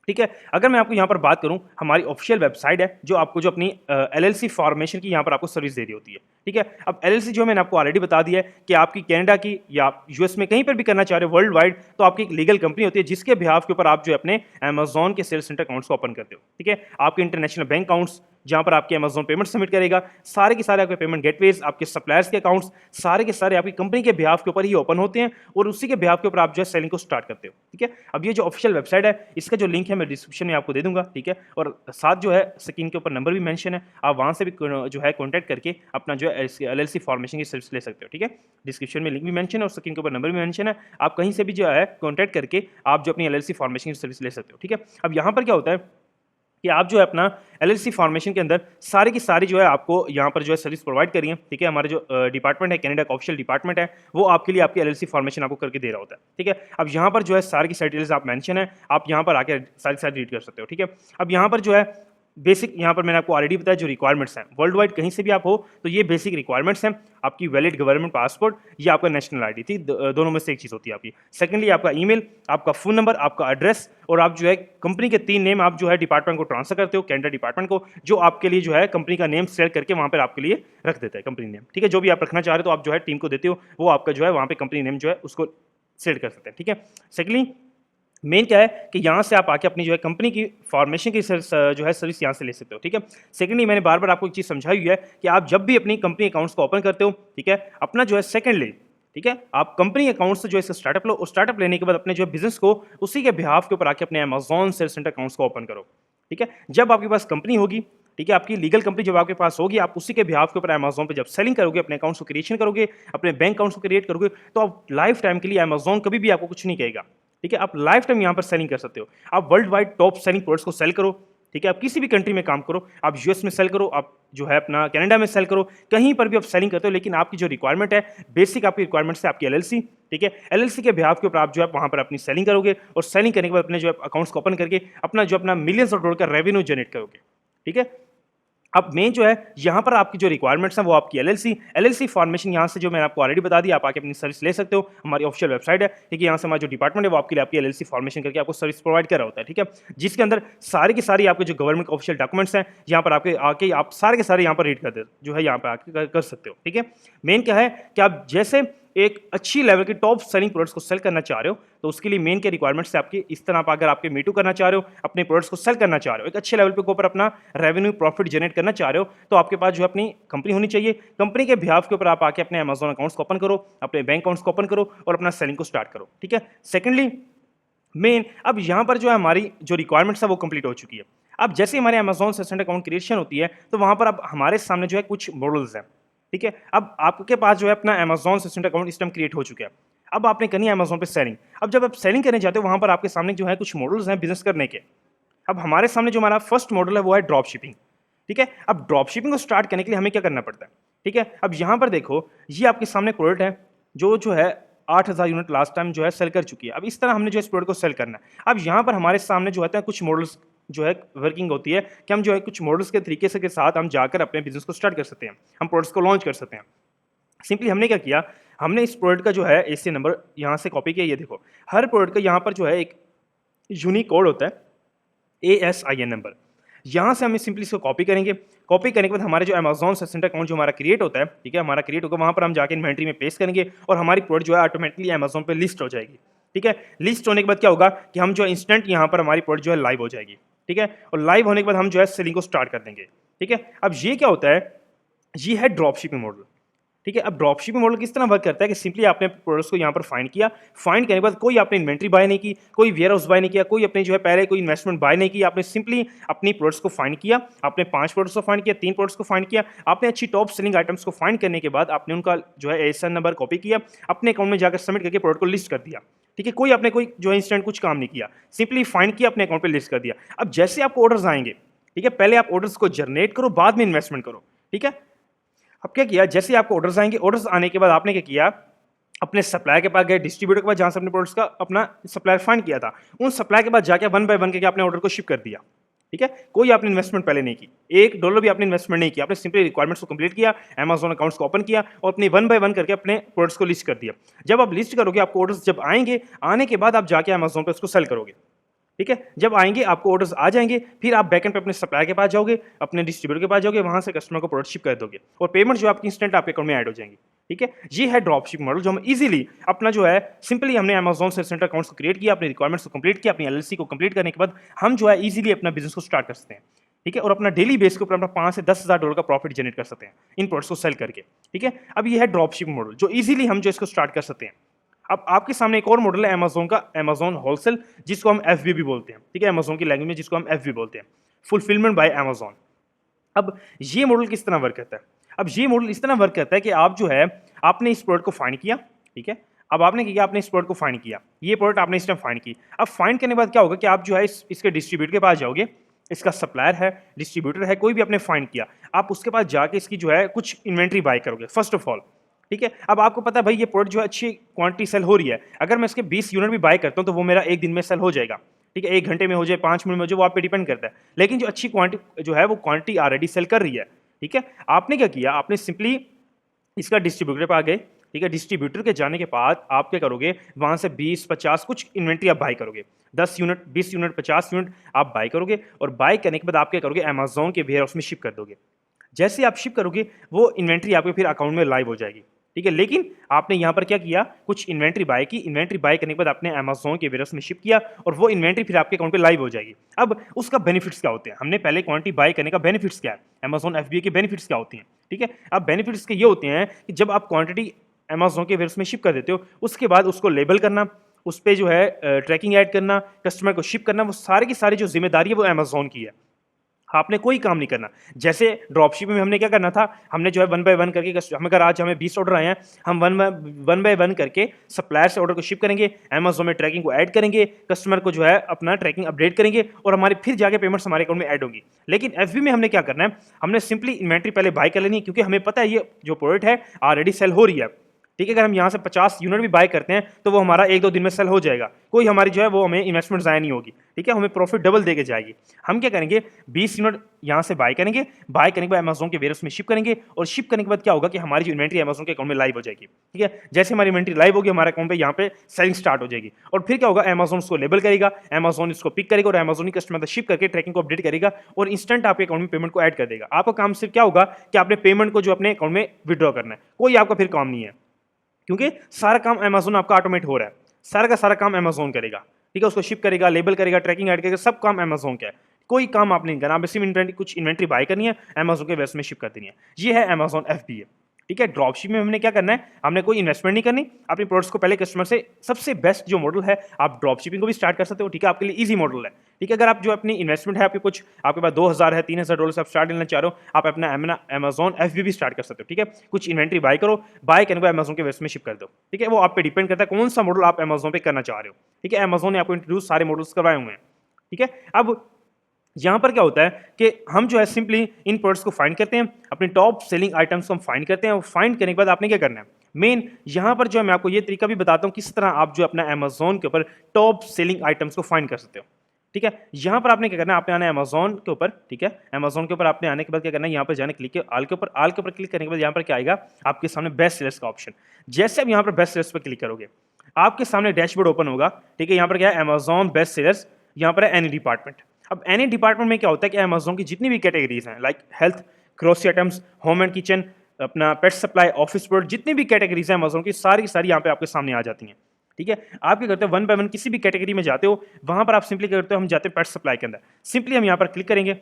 ठीक है, अगर मैं आपको यहाँ पर बात करूँ, हमारी ऑफिशियल वेबसाइट है जो आपको जो अपनी एलएलसी फॉर्मेशन की यहाँ पर आपको सर्विस दे रही होती है। ठीक है, अब एलएलसी जो मैंने आपको ऑलरेडी बता दिया है कि आपकी कनाडा की या आप यूएस में कहीं पर भी करना चाह रहे हो वर्ल्ड वाइड, तो आपकी एक लीगल कंपनी होती है जिसके बिहाफ के ऊपर आप जो है अपने अमेज़न के सेल्स सेंटर अकाउंट्स को ओपन करते हो। ठीक है, आपके इंटरनेशनल बैंक अकाउंट्स जहाँ पर आपके अमेज़न पेमेंट सबमिट करेगा, सारे के सारे आपके पेमेंट गेटवेज, आपके सप्लायर्स के अकाउंट्स, सारे के सारे आपकी कंपनी के बिहाफ के ऊपर ही ओपन होते हैं और उसी के बिहाफ के ऊपर आप जो है सेलिंग को स्टार्ट करते हो। ठीक है, अब ये जो ऑफिशियल वेबसाइट है, इसका जो लिंक है मैं डिस्क्रिप्शन में आपको दे दूंगा। ठीक है, और साथ जो है स्क्रीन के ऊपर नंबर भी मेंशन है, आप वहाँ से भी जो है कॉन्टैक्ट करके अपना जो है एलएलसी फॉर्मेशन की सर्विस ले सकते हो। ठीक है, डिस्क्रिप्शन में लिंक भी मेंशन है और स्क्रीन के ऊपर नंबर भी मेंशन है, आप कहीं से भी जो है कॉन्टैक्ट करके आप जो अपनी एलएलसी फॉर्मेशन की सर्विस ले सकते हो। ठीक है, अब यहाँ पर क्या होता है कि आप जो है अपना एलएलसी फॉर्मेशन के अंदर सारी की सारी जो है आपको यहाँ पर जो है सर्विस प्रोवाइड करी है। ठीक है, हमारे जो डिपार्टमेंट है, कनाडा का ऑफिशियल डिपार्टमेंट है, वो आपके लिए आपकी एलएलसी फॉर्मेशन आपको करके दे रहा होता है। ठीक है, अब यहाँ पर जो है सारी की सारी डिटेल्स आप मेंशन है, आप यहाँ पर आके सारी रीड कर सकते हो। ठीक है, अब यहाँ पर जो है बेसिक यहाँ पर मैंने आपको ऑलरेडी बताया जो रिक्वायरमेंट्स हैं, वर्ल्ड वाइड कहीं से भी आप हो तो ये बेसिक रिक्वायरमेंट्स हैं। आपकी वैलिड गवर्नमेंट पासपोर्ट, ये आपका नेशनल आईडी थी, दोनों में से एक चीज़ होती है आपकी। सेकेंडली आपका ईमेल, आपका फ़ोन नंबर, आपका एड्रेस, और आप जो है कंपनी के 3 नेम आप जो है डिपार्टमेंट को ट्रांसफर करते हो, कैनेडा डिपार्टमेंट को, जो आपके लिए जो है कंपनी का नेम सेलेक्ट करके वहाँ पर आपके लिए रख देता है कंपनी नेम। ठीक है, जो भी आप रखना चाह रहे हो तो आप जो है टीम को देते हो, वो आपका जो है वहाँ पर कंपनी नेम जो है उसको सेलेक्ट कर सकते हैं। ठीक है, सेकेंडली मेन क्या है कि यहाँ से आप आके अपनी जो है कंपनी की फॉर्मेशन की जो है सर्विस यहाँ से ले सकते हो। ठीक है, सेकेंडली मैंने बार बार आपको एक चीज़ समझाई हुई है कि आप जब भी अपनी कंपनी अकाउंट्स को ओपन करते हो, ठीक है, अपना जो है सेकेंडली, ठीक है, आप कंपनी अकाउंट से जो है स्टार्टअप लो, और स्टार्टअप लेने के बाद अपने जो है बिजनेस को उसी के बिहाफ के ऊपर आके अपने अमेजॉन सेल्स सेंटर अकाउंट्स को ओपन करो। ठीक है, जब आपके पास कंपनी होगी, ठीक है, आपकी लीगल कंपनी जब आपके पास होगी, आप उसी के बिहाफ के ऊपर अमेजॉन पे जब सेलिंग करोगे, अपने अकाउंट्स को क्रिएशन करोगे, अपने बैंक अकाउंट्स को क्रिएट करोगे, तो आप लाइफ टाइम के लिए अमेजॉन कभी भी आपको कुछ नहीं कहेगा। ठीक है, आप लाइफ टाइम यहाँ पर सेलिंग कर सकते हो। आप world wide top selling products को सेल करो। ठीक है, आप किसी भी कंट्री में काम करो, आप यूएस में सेल करो, आप जो है अपना कनाडा में सेल करो, कहीं पर भी आप सेलिंग करते हो, लेकिन आपकी जो रिक्वायरमेंट है, बेसिक आपकी रिक्वायरमेंट है आपकी एलएलसी। ठीक है, एलएलसी के बिहाफ के ऊपर आप जो है वहाँ पर अपनी सेलिंग करोगे, और सेलिंग करने के बाद अपने जो है अकाउंट्स को ओपन करके अपना जो अपना मिलियंस ऑफ डॉलर का रेवेन्यू जनरेट करोगे। ठीक है, अब मेन जो है यहाँ पर आपकी जो रिक्वायरमेंट्स हैं वो आपकी एलएलसी फॉर्मेशन यहाँ से जो मैंने आपको ऑलरेडी बता दिया, आप आके अपनी सर्विस ले सकते हो। हमारी ऑफिशियल वेबसाइट है, ठीक है, यहाँ से हमारा जो डिपार्टमेंट है वो आपके लिए आपकी एलएलसी फॉर्मेशन करके आपको सर्विस प्रोवाइड कर रहा होता है। ठीक है, जिसके अंदर सारी की सारी आपके जो गवर्नमेंट ऑफिशियल डॉक्यूमेंट्स हैं यहाँ पर आपके आके आप सारे के सारे यहाँ पर रीड कर दे जो है यहाँ पर आके कर सकते हो। ठीक है, मेन क्या है कि आप जैसे एक अच्छी लेवल के टॉप सेलिंग प्रोडक्ट्स को सेल करना चाह रहे हो, तो उसके लिए मेन के रिक्वायरमेंट्स है आपकी इस तरह, अगर आपके मीटू करना चाह रहे हो, अपने प्रोडक्ट्स को सेल करना चाह रहे हो, एक अच्छे लेवल पे ऊपर अपना रेवेन्यू प्रॉफिट जनरेट करना चाह रहे हो, तो आपके पास जो अपनी कंपनी होनी चाहिए। कंपनी के बिहाफ के ऊपर आप आके अपने अमेजॉन अकाउंट्स को ओपन करो, अपने बैंक अकाउंट्स को ओपन करो, और अपना सेलिंग को स्टार्ट करो। ठीक है, सेकेंडली मेन अब यहाँ पर जो है हमारी जो रिक्वायरमेंट्स है वो कंप्लीट हो चुकी है। अब जैसे हमारे अमेजॉन सेशन अकाउंट क्रिएशन होती है, तो वहाँ पर अब हमारे सामने जो है कुछ मॉडल्स हैं। ठीक है, अब आपके पास जो है अपना अमेजॉन सेशन अकाउंट इस टाइम क्रिएट हो चुका है। अब आपने करनी है अमेजॉन पे सेलिंग। अब जब आप सेलिंग करने जाते हो, वहाँ पर आपके सामने जो है कुछ मॉडल्स हैं बिजनेस करने के। अब हमारे सामने जो हमारा फर्स्ट मॉडल है वो है ड्रॉप शिपिंग। ठीक है, अब ड्रॉप शिपिंग को स्टार्ट करने के लिए हमें क्या करना पड़ता है? ठीक है, अब यहाँ पर देखो, ये आपके सामने प्रोडक्ट है जो है 8,000 यूनिट लास्ट टाइम जो है सेल कर चुकी है। अब इस तरह हमने जो इस प्रोडक्ट को सेल करना है। अब यहाँ पर हमारे सामने जो है कुछ मॉडल्स जो है वर्किंग होती है कि हम जो है कुछ मॉडल्स के तरीके से के साथ हम जाकर अपने बिजनेस को स्टार्ट कर सकते हैं, हम प्रोडक्ट्स को लॉन्च कर सकते हैं। सिंपली हमने क्या किया, हमने इस प्रोडक्ट का जो है एसी नंबर यहाँ से कॉपी किया। ये देखो, हर प्रोडक्ट का यहाँ पर जो है एक यूनिक कोड होता है, ASIN नंबर। यहाँ से हमें सिंपली इसको कॉपी करेंगे। कॉपी करने के बाद हमारे जो अमेजॉन सेंटर अकाउंट जो हमारा क्रिएट होता है, ठीक है, हमारा क्रिएट होगा, वहाँ पर हम जाके इन्वेंट्री में पेस्ट करेंगे, और हमारी प्रोडक्ट जो है ऑटोमेटिकली अमेजॉन पे लिस्ट हो जाएगी। ठीक है, लिस्ट होने के बाद क्या होगा कि हम जो है इंस्टेंट यहाँ पर हमारी प्रोडक्ट जो है लाइव हो जाएगी। ठीक है, और लाइव होने के बाद हम जो है सेलिंग को स्टार्ट कर देंगे। ठीक है, अब ये क्या होता है, ये है ड्रॉप शिपिंग मॉडल। ठीक है, अब ड्रॉप शिपिंग मॉडल किस तरह वर्क करता है कि सिंपली आपने प्रोडक्ट्स को यहाँ पर फाइंड किया, फाइंड करने के बाद कोई आपने इन्वेंट्री बाय नहीं की, कोई वेयर हाउस बाय नहीं किया, कोई अपने जो है पहले कोई इन्वेस्टमेंट बाय नहीं की, आपने सिंपली अपनी प्रोडक्ट्स को फाइंड किया। आपने 5 प्रोडक्ट्स को फाइंड किया, 3 प्रोडक्ट्स को फाइंड किया, आपने अच्छी टॉप सेलिंग आइटम्स को फाइंड करने के बाद आपने उनका जो है ASIN नंबर कॉपी किया, अपने अकाउंट में जाकर सबमिट करके प्रोडक्ट को लिस्ट कर दिया। ठीक है, कोई आपने कोई जो है इंस्टेंट कुछ काम नहीं किया, सिंपली फाइंड किया, अपने अकाउंट पे लिस्ट कर दिया। अब जैसे आपको ऑर्डर्स आएंगे, ठीक है, पहले आप ऑर्डर्स को जनरेट करो, बाद में इन्वेस्टमेंट करो। ठीक है, अब क्या किया, जैसे आपको ऑर्डर्स आएंगे, ऑर्डर्स आने के बाद आपने क्या किया, अपने सप्लायर के पास गए, डिस्ट्रीब्यूटर के पास जहां से अपने प्रोडक्ट्स का अपना सप्लायर फाइंड किया था, उन सप्लायर के पास जाके 1 बाय 1 करके आपने ऑर्डर को शिप कर दिया। ठीक है, कोई आपने इन्वेस्टमेंट पहले नहीं की, $1 भी आपने इन्वेस्टमेंट नहीं किया, आपने सिंपली रिक्वायरमेंट्स को कंप्लीट किया, अमेजॉन अकाउंट्स को ओपन किया, और अपने 1 बाय 1 करके अपने प्रोडक्ट्स को लिस्ट कर दिया। जब आप लिस्ट करोगे, आपको ऑर्डर्स जब आएंगे, आने के बाद आप जाके अमेजॉन पे उसको सेल करोगे। ठीक है, जब आएंगे आपको ऑर्डर्स आ जाएंगे, फिर आप बैकएंड पे अपने सप्लायर के पास जाओगे, अपने डिस्ट्रीब्यूटर के पास जाओगे, वहां से कस्टमर को प्रोडक्ट शिप कर दोगे, और पेमेंट जो आपकी इंस्टेंट आपके अकाउंट में ऐड हो जाएंगी। ठीक है, ये है ड्रॉप शिप मॉडल, जो हम इजीली अपना जो है सिंपली हमने अमेजॉन सेंटर अकाउंट्स को क्रिएट किया, अपनी रिक्वायरमेंट्स को कंप्लीट किया, अपनी एलएलसी को कंप्लीट करने के बाद हम जो है इजीली अपना बिजनेस को स्टार्ट कर सकते हैं। ठीक है, और अपना डेली बेस के ऊपर अपना 5 से 10,000 डॉलर का प्रॉफिट जनरेट कर सकते हैं इन प्रोडक्ट्स को सेल करके। ठीक है, अब ये है ड्रॉप शिप मॉडल, जो इजीली हम जो इसको स्टार्ट कर सकते हैं। अब आपके सामने एक और मॉडल है अमेजोन का, अमेजोन होलसेल, जिसको हम FB बोलते हैं। ठीक है, अमेजोन की लैंग्वेज में जिसको हम FB बोलते हैं, फुलफिलमेंट बाय अमेजोन। अब ये मॉडल किस तरह वर्क करता है? अब ये मॉडल इस तरह वर्क करता है कि आप जो है आपने इस प्रोडक्ट को फाइंड किया। ठीक है, अब आपने क्या किया, आपने इस प्रोडक्ट को फाइंड किया, ये प्रोडक्ट आपने इस टाइम फाइंड की। अब फाइंड करने के बाद क्या होगा कि आप जो है इसके डिस्ट्रीब्यूटर के पास जाओगे, इसका सप्लायर है, डिस्ट्रीब्यूटर है, कोई भी आपने फाइंड किया, आप उसके पास जाके इसकी जो है कुछ इन्वेंट्री बाय करोगे फर्स्ट ऑफ ऑल। ठीक है, अब आपको पता है भाई ये प्रोडक्ट जो है अच्छी क्वांटिटी सेल हो रही है, अगर मैं इसके 20 यूनिट भी बाय करता हूं तो वो मेरा एक दिन में सेल हो जाएगा। ठीक है, 1 घंटे में हो जाए, 5 मिनट में हो जाए, वो आप पे डिपेंड करता है। लेकिन जो अच्छी क्वांटिटी जो है वो क्वांटिटी ऑलरेडी सेल कर रही है, ठीक है? आपने क्या किया, आपने सिंपली इसका डिस्ट्रीब्यूटर पे आ गए, ठीक है? डिस्ट्रीब्यूटर के जाने के बाद आप क्या करोगे, वहाँ से 20-50 कुछ इन्वेंट्री आप बाय करोगे। 10 यूनिट, 20 यूनिट, 50 यूनिट आप बाय करोगे और बाय करने के बाद आप क्या करोगे, अमेज़न के वेयरहाउस में शिप कर दोगे। जैसे आप शिप करोगे, वो इन्वेंट्री आपके फिर अकाउंट में लाइव हो जाएगी, ठीक है? लेकिन आपने यहाँ पर क्या किया, कुछ इन्वेंट्री बाय की, इन्वेंट्री बाय करने के बाद आपने अमेज़न के वेयरहाउस में शिप किया और वो इन्वेंट्री फिर आपके अकाउंट पे लाइव हो जाएगी। अब उसका बेनिफिट्स क्या होते हैं? हमने पहले क्वांटिटी बाय करने का बेनिफिट्स क्या है? अमेज़न FBA के बेनिफिट्स क्या होती हैं? ठीक है? अब बेनिफिट्स के ये होते हैं कि जब आप क्वांटिटी अमेज़न के वेयरहाउस में शिप कर देते हो, उसके बाद उसको लेबल करना, उस पे जो है ट्रैकिंग ऐड करना, कस्टमर को शिप करना, वो सारी की सारी जो ज़िम्मेदारी है वो अमेज़न की है। आपने कोई काम नहीं करना। जैसे ड्रॉपशिपिंग में हमने क्या करना था, हमने जो है 1 बाय 1 करके हम अगर आज हमें 20 ऑर्डर आए हैं, हम 1 बाय 1 करके सप्लायर से ऑर्डर को शिप करेंगे, अमेज़न में ट्रैकिंग को ऐड करेंगे, कस्टमर को जो है अपना ट्रैकिंग अपडेट करेंगे और हमारी फिर जाके पेमेंट्स हमारे अकाउंट में ऐड होंगी। लेकिन एफबी में हमने क्या करना है, हमने सिंपली इन्वेंट्री पहले बाय कर लेनी है, क्योंकि हमें पता है ये जो प्रोडक्ट है ऑलरेडी सेल हो रही है। ठीक है, अगर हम यहाँ से 50 यूनिट भी बाय करते हैं तो वो हमारा 1-2 दिन में सेल हो जाएगा। कोई हमारी जो है वो हमें इन्वेस्टमेंट ज़ाया नहीं होगी। ठीक है, हमें प्रॉफिट डबल देके जाएगी। हम क्या करेंगे, 20 यूनिट यहाँ से बाय करेंगे, बाय करने के बाद अमेज़न के वेयरहाउस में शिप करेंगे और शिप करने के बाद क्या होगा कि हमारी जो इन्वेंट्री अमेज़न के अकाउंट में लाइव हो जाएगी। ठीक है, जैसे हमारी इन्वेंट्री लाइव होगी, हमारे अकाउंट पे यहाँ पे सेलिंग स्टार्ट हो जाएगी और फिर क्या होगा, अमेज़न उसको लेबल करेगा, अमेज़न इसको पिक करेगा और अमेज़न ही कस्टमर तक शिप करके ट्रैकिंग को अपडेट करेगा और इंस्टेंट आपके अकाउंट में पेमेंट को ऐड कर देगा। आपका काम सिर्फ क्या होगा कि आपने पेमेंट को जो अपने अकाउंट में विड्रॉ करना है, कोई आपका फिर काम नहीं है, क्योंकि सारा काम अमेज़न आपका ऑटोमेट हो रहा है। सारा का सारा काम अमेज़न करेगा। ठीक है, उसको शिप करेगा, लेबल करेगा, ट्रैकिंग ऐड करेगा, सब काम अमेज़न का है। कोई काम आप नहीं करना, आप सिर्फ कुछ इन्वेंट्री बाय करनी है, अमेज़न के वेबसाइट में शिप कर देनी है। ये है अमेज़न FBA। ठीक है, ड्रॉपशिप में हमने क्या करना है, हमने कोई इन्वेस्टमेंट नहीं करनी, अपने प्रोडक्ट्स को पहले कस्टमर से सबसे बेस्ट जो मॉडल है, आप ड्रॉपशिपिंग को भी स्टार्ट कर सकते हो। ठीक है, आपके लिए ईजी मॉडल है। ठीक है, अगर आप जो अपनी इन्वेस्टमेंट है, आपके पास 2000 है, $3000 से आप स्टार्ट लेना चाह रहे हो, आप अपना अमेज़न FBA भी स्टार्ट कर सकते हो। ठीक है, कुछ इन्वेंट्री बाय करो, बाय करने को अमेज़न के वेबसाइट में शिप कर दो। ठीक है, वो आप पे डिपेंड करता है कौन सा मॉडल आप अमेज़न पे करना चाह रहे हो। ठीक है, अमेज़न ने आपको इंट्रोड्यूस सारे मॉडल्स करवाए हुए हैं। ठीक है, अब यहाँ पर क्या होता है कि हम जो है सिंपली इन प्रोडक्ट्स को फाइंड करते हैं, अपने टॉप सेलिंग आइटम्स को हम फाइंड करते हैं और फाइंड करने के बाद आपने क्या करना है, मेन यहाँ पर जो है मैं आपको ये तरीका भी बताता हूँ किस तरह आप जो अपना अमेज़न के ऊपर टॉप सेलिंग आइटम्स को फाइंड कर सकते हो। ठीक है, यहाँ पर आपने क्या करना है, आपने आना है अमेज़न के ऊपर। ठीक है, अमेज़न के ऊपर आपने आने के बाद क्या करना है, यहाँ पर जाने क्लिक ऑल के ऊपर क्लिक करने के बाद यहाँ पर क्या आएगा, आपके सामने बेस्ट सेलर्स का ऑप्शन। जैसे आप यहाँ पर बेस्ट सेलर्स पर क्लिक करोगे, आपके सामने डैशबोर्ड ओपन होगा। ठीक है, यहाँ पर क्या है, अमेज़न बेस्ट सेलर्स, यहाँ पर है एनी डिपार्टमेंट। अब एनी डिपार्टमेंट में क्या होता है कि अमेज़न की जितनी भी कैटेगरीज हैं, like health, grocery items, home and kitchen, अपना पेट सप्लाई, ऑफिस प्रोडक्ट, जितनी भी कैटेगरीज हैं अमेज़न की सारी यहाँ पे आपके सामने आ जाती हैं। ठीक है, आप क्या करते हैं, 1 बाय 1 किसी भी कैटेगरी में जाते हो, वहां पर आप सिंपली क्या करते हो, हम जाते हैं पेट सप्लाई के अंदर। सिंपली हम यहाँ पर क्लिक करेंगे।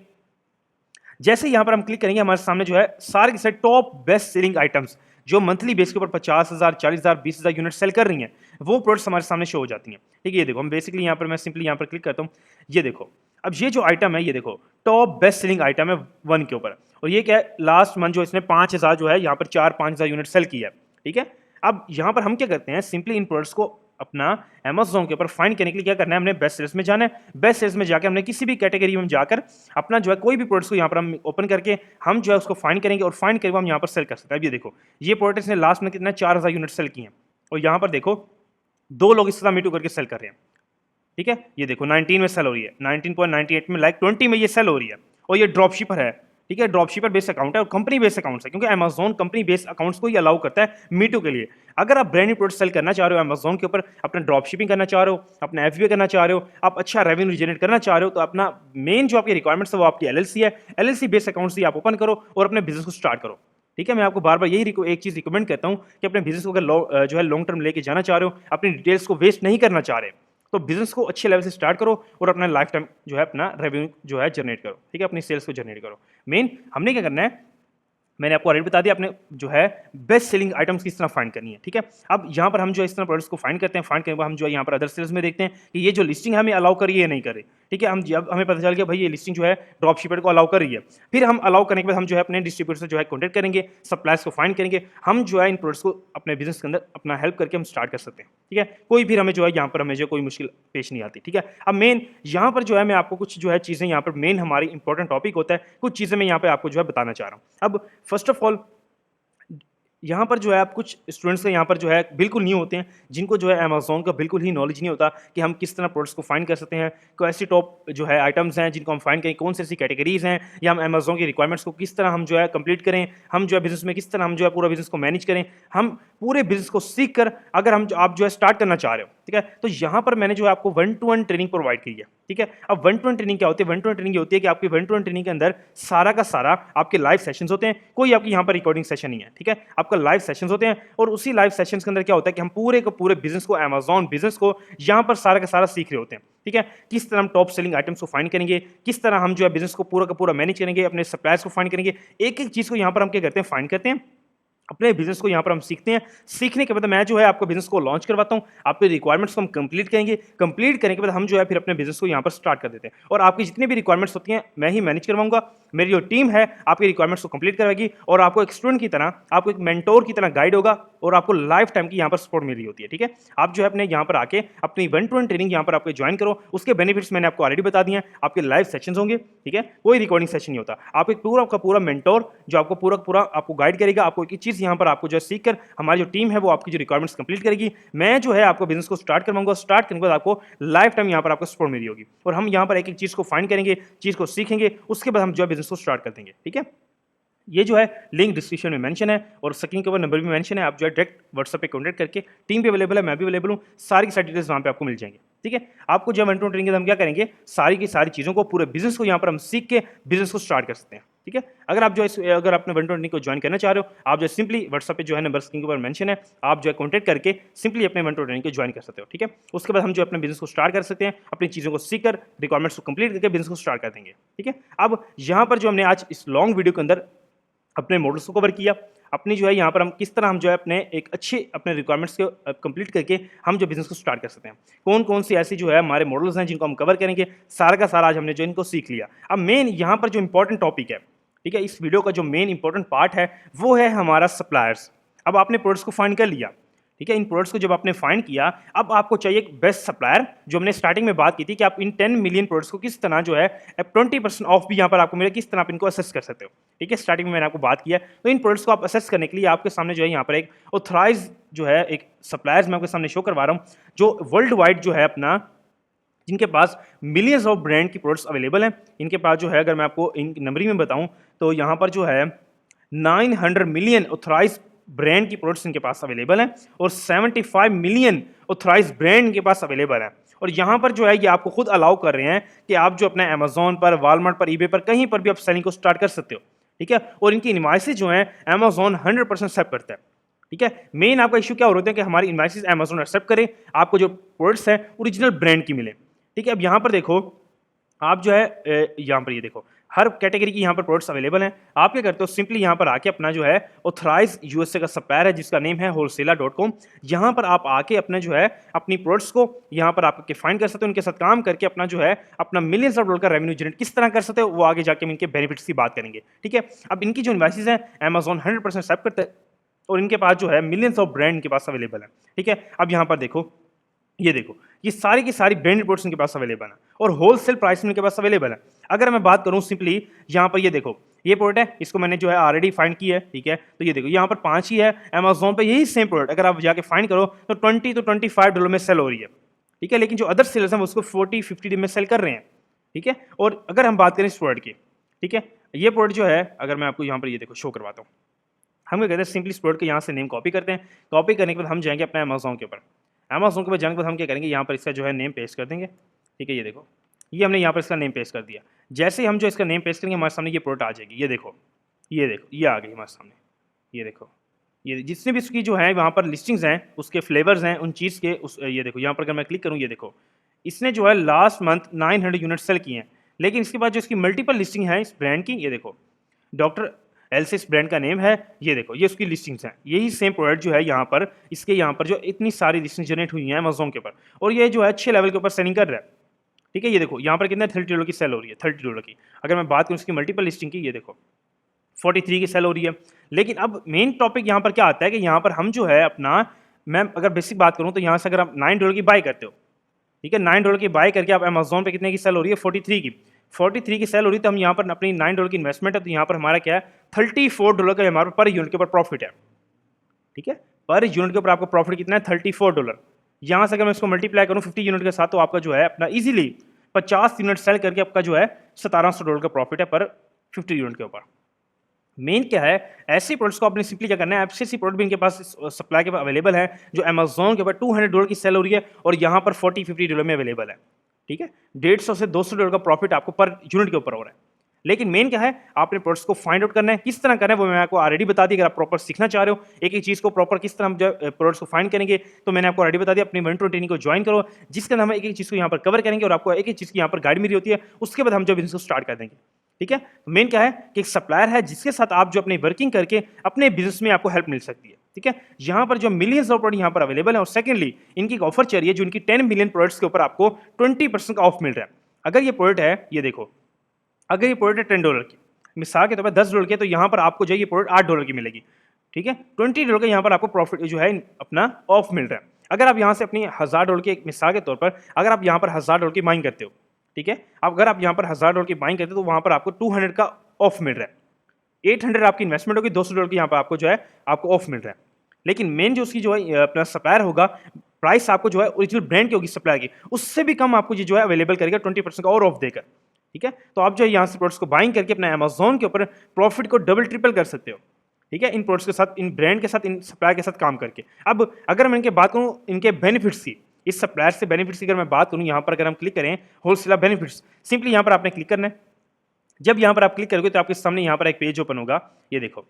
जैसे यहाँ पर हम क्लिक करेंगे, हमारे सामने जो है सारे के सारे टॉप बेस्ट सेलिंग आइटम्स जो मंथली बेस के ऊपर 50,000, 40,000, 20,000 यूनिट सेल कर रही हैं, वो प्रोडक्ट्स हमारे सामने शो हो जाती हैं। ठीक है, ये देखो, हम बेसिकली यहाँ पर मैं सिंपली यहाँ पर क्लिक करता हूँ, ये देखो, अब ये जो आइटम है, ये देखो टॉप बेस्ट सेलिंग आइटम है 1 के ऊपर, और ये क्या है, लास्ट मंथ जो इसने 5,000 जो है यहाँ पर 4-5,000 यूनिट सेल की है। ठीक है, अब यहाँ पर हम क्या करते हैं, सिंपली इन प्रोडक्ट्स को अपना अमेज़न के ऊपर फाइंड करने के लिए क्या करना है, हमने बेस्ट सेल्स में जाना है। बेस्ट सेल्स में जाकर हमने किसी भी कैटेगरी में जाकर अपना जो है कोई भी प्रोडक्ट्स को यहाँ पर हम ओपन करके हम जो है उसको फाइंड करेंगे और फाइंड करके हम यहाँ पर सेल कर सकते हैं। अब ये देखो, ये प्रोडक्ट्स ने लास्ट में कितना 4,000 यूनिट सेल किए हैं और यहाँ पर देखो 2 लोग इस तरह मीटू करके सेल कर रहे हैं। ठीक है, ये देखो 19 में सेल हो रही है, 19.98 में, लाइक 20 में ये सेल हो रही है और ये ड्रॉपशिपर है। ठीक है, ड्रॉपशिपर बेस्ड अकाउंट है और कंपनी बेस्ड अकाउंट्स है, क्योंकि अमेज़न कंपनी बेस्ड अकाउंट्स को ही अलाउ करता है मीटू के लिए। अगर आप ब्रांड न्यू प्रोडक्ट सेल करना चाह रहे हो अमेज़न के ऊपर, अपना ड्रॉपशिपिंग करना चाह रहे हो, अपना FBA करना चाह रहे हो, आप अच्छा रेवेन्यू जनरेट करना चाह रहे हो, तो अपना मेन जो आपकी रिक्वायरमेंट्स है वो आपकी LLC है। LLC बेस्ड अकाउंट्स ही आप ओपन करो और अपने बिजनेस को स्टार्ट करो। ठीक है, मैं आपको बार बार यही एक चीज़ रिकमेंड करता हूँ कि अपने बिजनेस को अगर जो है लॉन्ग टर्म लेके जाना चाह रहे हो, अपनी डिटेल्स को वेस्ट नहीं करना चाह रहे, तो बिजनेस को अच्छे लेवल से स्टार्ट करो और अपना लाइफ टाइम जो है अपना रेवेन्यू जो है जनरेट करो। ठीक है, अपनी सेल्स को जनरेट करो। मेन हमने क्या करना है, मैंने आपको ऑलरेडी बता दिया, आपने जो है बेस्ट सेलिंग आइटम्स किस तरह फाइंड करनी है। ठीक है, अब यहाँ पर हम जो इस तरह प्रोडक्ट्स को फाइंड करते हैं, फाइंड करने के बाद हम जो है यहाँ पर अदर सेल्स में देखते हैं कि ये जो लिस्टिंग है हमें अलाउ कर रही है नहीं कर रही। ठीक है, हम जब हमें पता चल गया भाई ये लिस्टिंग जो है ड्रॉप शिपर को अलाउ कर रही है, फिर हम अलाउ करने के बाद हम जो है अपने डिस्ट्रीब्यूटर से जो है कॉन्टेक्ट करेंगे, सप्लायर्स को फाइंड करेंगे, हम जो है इन प्रोडक्ट्स को अपने बिजनेस के अंदर अपना हेल्प करके हम स्टार्ट कर सकते हैं। ठीक है, कोई फिर हमें जो है यहाँ पर हमें जो कोई मुश्किल पेश नहीं आती। ठीक है, अब मेन यहाँ पर जो है मैं आपको कुछ जो है चीज़ें यहाँ पर मेन हमारी इंपॉर्टेंट टॉपिक होता है, कुछ चीज़ें मैं यहाँ पर आपको जो है बताना चाह रहा हूँ। अब फर्स्ट ऑफ ऑल यहाँ पर जो है आप कुछ स्टूडेंट्स का यहाँ पर जो है बिल्कुल नहीं होते हैं, जिनको जो है अमेज़न का बिल्कुल ही नॉलेज नहीं होता कि हम किस तरह प्रोडक्ट्स को फाइंड कर सकते हैं, कोई ऐसी टॉप जो है आइटम्स हैं जिनको हम फाइंड करें, कौन सी ऐसी कैटेगरीज़ हैं, या हम अमेज़न की रिक्वायरमेंट्स को किस तरह हम जो है कंप्लीट करें, हम जो है बिज़नेस में किस तरह हम जो है पूरा बिज़नेस को मैनेज करें, हम पूरे बिज़नेस को सीख कर अगर आप जो है स्टार्ट करना चाह रहे हो, ठीक है? तो यहाँ पर मैंने जो है आपको 1 टू 1 ट्रेनिंग प्रोवाइड की है, ठीक है? अब 1 टू 1 ट्रेनिंग क्या होती है? 1 टू 1 ट्रेनिंग ये होती है कि आपकी 1 टू 1 ट्रेनिंग के अंदर सारा का सारा आपके लाइव सेशंस होते हैं, कोई आपकी यहाँ पर रिकॉर्डिंग सेशन नहीं है, ठीक है? आपका लाइव सेशंस होते हैं और उसी लाइव सेशंस के अंदर क्या होता है कि हम पूरे के पूरे बिज़नेस को, अमेज़न बिज़नेस को यहाँ पर सारा का सारा सीख रहे होते हैं, ठीक है? किस तरह हम टॉप सेलिंग आइटम्स को फाइंड करेंगे, किस तरह हम जो है बिज़नेस को पूरा का पूरा मैनेज करेंगे, अपने सप्लायर्स को फाइंड करेंगे, एक-एक चीज़ को यहाँ पर हम क्या करते हैं, फाइंड करते हैं। अपने बिज़नेस को यहाँ पर हम सीखते हैं, सीखने के बाद मैं जो है आपको बिज़नेस को लॉन्च करवाता हूँ, आपके रिक्वायरमेंट्स को हम कंप्लीट करेंगे, कंप्लीट करने के बाद हम जो है फिर अपने बिज़नेस को यहाँ पर स्टार्ट कर देते हैं और आपकी जितनी भी रिक्वायरमेंट्स होती हैं मैं ही मैनेज करवाऊंगा। मेरी जो टीम है आपकी रिक्वायरमेंट्स को कंप्लीट कराएगी और आपको एक स्टूडेंट की तरह, आपको एक मेंटोर की तरह गाइड होगा और आपको लाइफ टाइम की यहाँ पर सपोर्ट मिल रही होती है, ठीक है? आप जो है अपने यहाँ पर आके अपनी 1 टू 1 ट्रेनिंग यहाँ पर आपको ज्वाइन करो, उसके बेनिफिट्स मैंने आपको ऑलरेडी बता दिए हैं, आपके लाइव सेशंस होंगे, ठीक है? कोई रिकॉर्डिंग सेशन नहीं होता, आप एक पूरा का पूरा मेंटोर जो आपको पूरा पूरा आपको गाइड करेगा, आपको एक चीज़ यहाँ पर आपको जो सीख कर हमारी जो टीम है वो आपकी जो रिक्वायरमेंट्स कंप्लीट करेगी। मैं जो है आपको बिजनेस को स्टार्ट करवाऊंगा, स्टार्ट करने के बाद आपको लाइफ टाइम यहाँ पर आपको सपोर्ट मिली होगी और हम यहाँ पर एक एक चीज़ को फाइंड करेंगे, चीज़ को सीखेंगे, उसके बाद हम जो है बिजनेस को स्टार्ट कर देंगे, ठीक है? ये जो है लिंक डिस्क्रिप्शन में मेंशन है और स्क्रीन के ऊपर नंबर भी मेंशन है, आप जो है डायरेक्ट व्हाट्सएप पे कांटेक्ट करके, टीम भी अवेलेबल है, मैं भी अवेलेबल हूँ, सारी की सारी डिटेल्स वहाँ पे आपको मिल जाएंगे, ठीक है? आपको जब 1 टू 1 ट्रेनिंग हम क्या करेंगे, सारी की सारी चीज़ों को, पूरे बिजनेस को यहाँ पर हम सीख के बिजनेस को स्टार्ट कर सकते हैं, ठीक है? अगर आप जो है अगर आपने 1 टू 1 ट्रेनिंग को ज्वाइन करना चाह रहे हो, आप जो सिंपली व्हाट्सएप पे जो है नंबर स्क्रीन के ऊपर मेंशन है, आप जो है कॉन्टैक्ट करके सिंपली अपने 1 टू 1 ट्रेनिंग को ज्वाइन कर सकते हो, ठीक है? उसके बाद हम जो अपने बिजनेस को स्टार्ट कर सकते हैं, अपनी चीज़ों को सीख कर, रिक्वायरमेंट्स को कंप्लीट करके बिजनेस को स्टार्ट कर देंगे, ठीक है? अब यहाँ पर जो हमने आज इस लॉन्ग वीडियो के अंदर अपने मॉडल्स को कवर किया, अपनी जो है यहाँ पर हम किस तरह हम जो है अपने एक अच्छे अपने रिक्वायरमेंट्स को कंप्लीट करके हम जो बिजनेस को स्टार्ट कर सकते हैं, कौन कौन सी ऐसी जो है हमारे मॉडल्स हैं जिनको हम कवर करेंगे, सारा का सारा आज हमने जो इनको सीख लिया। अब मेन यहाँ पर जो इंपॉर्टेंट टॉपिक है, ठीक है, इस वीडियो का जो मेन इंपॉर्टेंट पार्ट है वो है हमारा सप्लायर्स। अब आपने प्रोडक्ट्स को फाइंड कर लिया, ठीक है, इन प्रोडक्ट्स को जब आपने फाइंड किया, अब आपको चाहिए एक बेस्ट सप्लायर, जो हमने स्टार्टिंग में बात की थी कि आप इन 10 मिलियन प्रोडक्ट्स को किस तरह जो है 20% ऑफ भी यहाँ पर आपको मिले, किस तरह आप इनको असेस कर सकते हो, ठीक है? स्टार्टिंग में मैंने आपको बात किया, तो इन प्रोडक्ट्स को आप असेस करने के लिए आपके सामने जो है यहाँ पर एक ऑथराइज जो है एक सप्लायर्स मैं आपके सामने शो करवा रहा हूँ, जो वर्ल्ड वाइड जो है अपना, जिनके पास मिलियंस ऑफ ब्रांड की प्रोडक्ट्स अवेलेबल हैं। इनके पास जो है, अगर मैं आपको इन नंबरिंग में बताऊं तो यहाँ पर जो है 900 मिलियन ऑथराइज ब्रांड की प्रोडक्ट्स इनके पास अवेलेबल हैं और 75 मिलियन ऑथराइज ब्रांड इनके पास अवेलेबल है। और यहाँ पर जो है ये आपको खुद अलाउ कर रहे हैं कि आप जो अपने अमेजोन पर, वॉलमार्ट पर, ईबे पर, कहीं पर भी आप सेलिंग को स्टार्ट कर सकते हो, ठीक है? और इनकी इनवॉइसेस जो हैं अमेजोन 100% एक्सेप्ट करता है, ठीक है? मेन आपका इशू क्या हो रहा है कि हमारी इनवॉइसेस अमेजोन एक्सेप्ट करे, आपको जो प्रोडक्ट्स हैं ओरिजिनल ब्रांड की मिले, ठीक है? अब यहाँ पर देखो, आप जो है यहाँ पर ये देखो, हर कैटेगरी की यहाँ पर प्रोडक्ट्स अवेलेबल हैं। आप क्या करते हो, सिंपली यहाँ पर आके अपना जो है ऑथराइज यूएसए का सप्लायर है जिसका नेम है wholesaler.com, यहाँ पर आप आके अपना जो है अपनी प्रोडक्ट्स को यहाँ पर आप फाइंड कर सकते हो, उनके साथ काम करके अपना जो है अपना मिलियंस ऑफ डॉलर का रेवेन्यू जनरेट किस तरह कर सकते हो, वो आगे जाके हम इनके बेनिफिट्स की बात करेंगे, ठीक है? अब इनकी जो इनवॉइसेस हैं अमेजोन 100% एक्सेप्ट करता है और इनके पास जो है मिलियंस ऑफ ब्रांड इनके पास अवेलेबल है, ठीक है? अब यहाँ पर देखो, ये देखो, ये सारी की सारी ब्रांडेड प्रोडक्ट्स इनके पास अवेलेबल है और होलसेल प्राइस में इनके पास अवेलेबल है। अगर मैं बात करूं सिंपली, यहाँ पर ये देखो, ये प्रोडक्ट है, इसको मैंने जो है ऑलरेडी फाइंड किया है, ठीक है? तो ये देखो, यहाँ पर 5 ही है, अमेजोन पे यही सेम प्रोडक्ट अगर आप जाके फाइंड करो तो 20 to 25 डॉलर में सेल हो रही है, ठीक है? लेकिन जो अदर सेलर्स हैं वो उसको 40-50 में सेल कर रहे हैं, ठीक है? और अगर हम बात करें इस प्रोडक्ट की, ठीक है, ये प्रोडक्ट जो है, अगर मैं आपको यहाँ पर ये देखो शो करवाता हूँ, हम क्या कहते हैं, सिंपली इस प्रोडक्ट के यहाँ से नेम कॉपी करते हैं, कॉपी करने के बाद हम जाएंगे अपने अमेजोन के ऊपर, अमेजोन के बाद जाने के बाद हम क्या करेंगे, यहाँ पर इसका जो है नेम पेस्ट कर देंगे, ठीक है? ये देखो, ये हमने यहाँ पर इसका नेम पेस्ट कर दिया। जैसे ही हम जो इसका नेम पेस्ट करेंगे हमारे सामने ये प्रोडक्ट आ जाएगी, ये देखो, ये देखो, ये आ गई हमारे सामने, ये देखो, ये जितने भी इसकी जो है वहाँ पर लिस्टिंग्स हैं, उसके फ्लेवर्स हैं, उन चीज़ के उस, ये देखो यहाँ पर अगर मैं क्लिक करूँ, ये देखो, इसने जो है लास्ट मंथ 900 यूनिट सेल किए हैं, लेकिन इसके बाद जो इसकी मल्टीपल लिस्टिंग है इस ब्रांड की, ये देखो, डॉक्टर एल्सिस ब्रांड का नेम है, ये देखो, ये उसकी लिस्टिंग्स हैं, यही सेम प्रोडक्ट जो है यहाँ पर, इसके यहाँ पर जो इतनी सारी लिस्टिंग जनरेट हुई हैं अमेजोन के ऊपर और ये जो है अच्छे लेवल के ऊपर सेलिंग कर रहा है, ठीक है? ये देखो, यहाँ पर कितना $30 की सेल हो रही है, $30 की। अगर मैं बात करूँ इसकी मल्टीपल लिस्टिंग की, ये देखो 43 की सेल हो रही है। लेकिन अब मेन टॉपिक यहाँ पर क्या आता है कि यहाँ पर हम जो है अपना, मैं अगर बेसिक बात करूँ तो यहाँ से अगर आप $9 की बाई करते हो, ठीक है, $9 की बाई करके आप अमेजोन पे कितने की सेल हो रही है, 43 की सेल हो रही है, तो हम यहाँ पर अपनी $9 की इन्वेस्टमेंट है, तो यहाँ पर हमारा क्या है, $34 का हमारे पर यूनिट के ऊपर प्रॉफिट है, ठीक है। पर यूनिट के ऊपर आपको प्रॉफिट कितना है, $34। यहाँ से अगर मैं इसको मल्टीप्लाई करूँ 50 यूनिट के साथ तो आपका जो है अपना इजीली 50 यूनिट सेल करके आपका जो है $1700 का प्रॉफिट है पर 50 यूनिट के ऊपर। मेन क्या है, ऐसे प्रोडक्ट्स को आपने सिंपली क्या करना है, ऐसे प्रोडक्ट भी इनके पास सप्लाई के अवेलेबल है जो अमेजोन के ऊपर $200 की सेल हो रही है और यहाँ पर $40-50 में अवेलेबल है। ठीक है, $150 से $200 का प्रॉफिट आपको पर यूनिट के ऊपर हो रहा है। लेकिन मेन क्या है, आपने प्रोडक्ट्स को फाइंड आउट करना है, किस तरह करना है वो मैं आपको ऑलरेडी बता दी। अगर आप प्रॉपर सीखना चाह रहे हो एक एक चीज़ को प्रॉपर किस तरह हम जो प्रोडक्ट्स को फाइंड करेंगे, तो मैंने आपको ऑलरेडी बता दिया। अपनी वन ट्रेनिंग को ज्वाइन करो, जिसके अंदर हम एक एक चीज़ को यहाँ पर कवर करेंगे और आपको एक एक चीज़ की यहाँ पर गाइड मिली होती है, उसके बाद हम जो बिजनेस को स्टार्ट कर देंगे। ठीक है, मेन क्या है कि एक सप्लायर है जिसके साथ आप जो अपनी वर्किंग करके अपने बिजनेस में आपको हेल्प मिल सकती है। ठीक है, यहाँ पर जो मिलियंस ऑफ प्रोडक्ट यहाँ पर अवेलेबल है और सेकंडली इनकी एक ऑफर चल रही है जो इनकी 10 मिलियन प्रोडक्ट्स के ऊपर आपको 20% का ऑफ मिल रहा है। अगर ये प्रोडक्ट है, ये देखो, अगर ये प्रोडक्ट है $10 की, मिसाल के तौर पर $10 की, तो यहाँ पर आपको जो है ये प्रोडक्ट $8 की मिलेगी। ठीक है, $20 का यहाँ पर आपको प्रॉफिट जो है अपना ऑफ मिल रहा है। अगर आप यहाँ से अपनी $1000 की, मिसाल के तौर पर अगर आप यहाँ पर $1000 की बाइंग करते हो, ठीक है, अगर आप यहाँ पर $1000 की बाइंग करते हो तो वहाँ पर आपको 200 का ऑफ मिल रहा है। 800 आपकी इन्वेस्टमेंट होगी, $200 की यहाँ पर आपको जो है आपको ऑफ मिल रहा है। लेकिन मेन जो उसकी जो है अपना सप्लायर होगा, प्राइस आपको जो है ओरिजिनल ब्रांड की होगी सप्लायर की, उससे भी कम आपको ये जो है अवेलेबल करेगा 20% का और ऑफ देकर। ठीक है, तो आप जो है यहाँ से प्रोडक्ट्स को बाइंग करके अपना अमेजोन के ऊपर प्रॉफिट को डबल ट्रिपल कर सकते हो। ठीक है, इन प्रोडक्ट्स के साथ, इन ब्रांड के साथ, इन सप्लायर के साथ काम करके। अब अगर मैं इनके बात करूँ इनके बेनिफिट्स की, इस सप्लायर से बेनिफिट्स की अगर मैं बात करूँ, यहाँ पर अगर हम क्लिक करें होलसेलर बेनिफिट्स, सिंपली यहाँ पर आपने क्लिक करना है। जब यहाँ पर आप क्लिक करोगे तो आपके सामने यहाँ पर एक पेज ओपन होगा, ये देखो,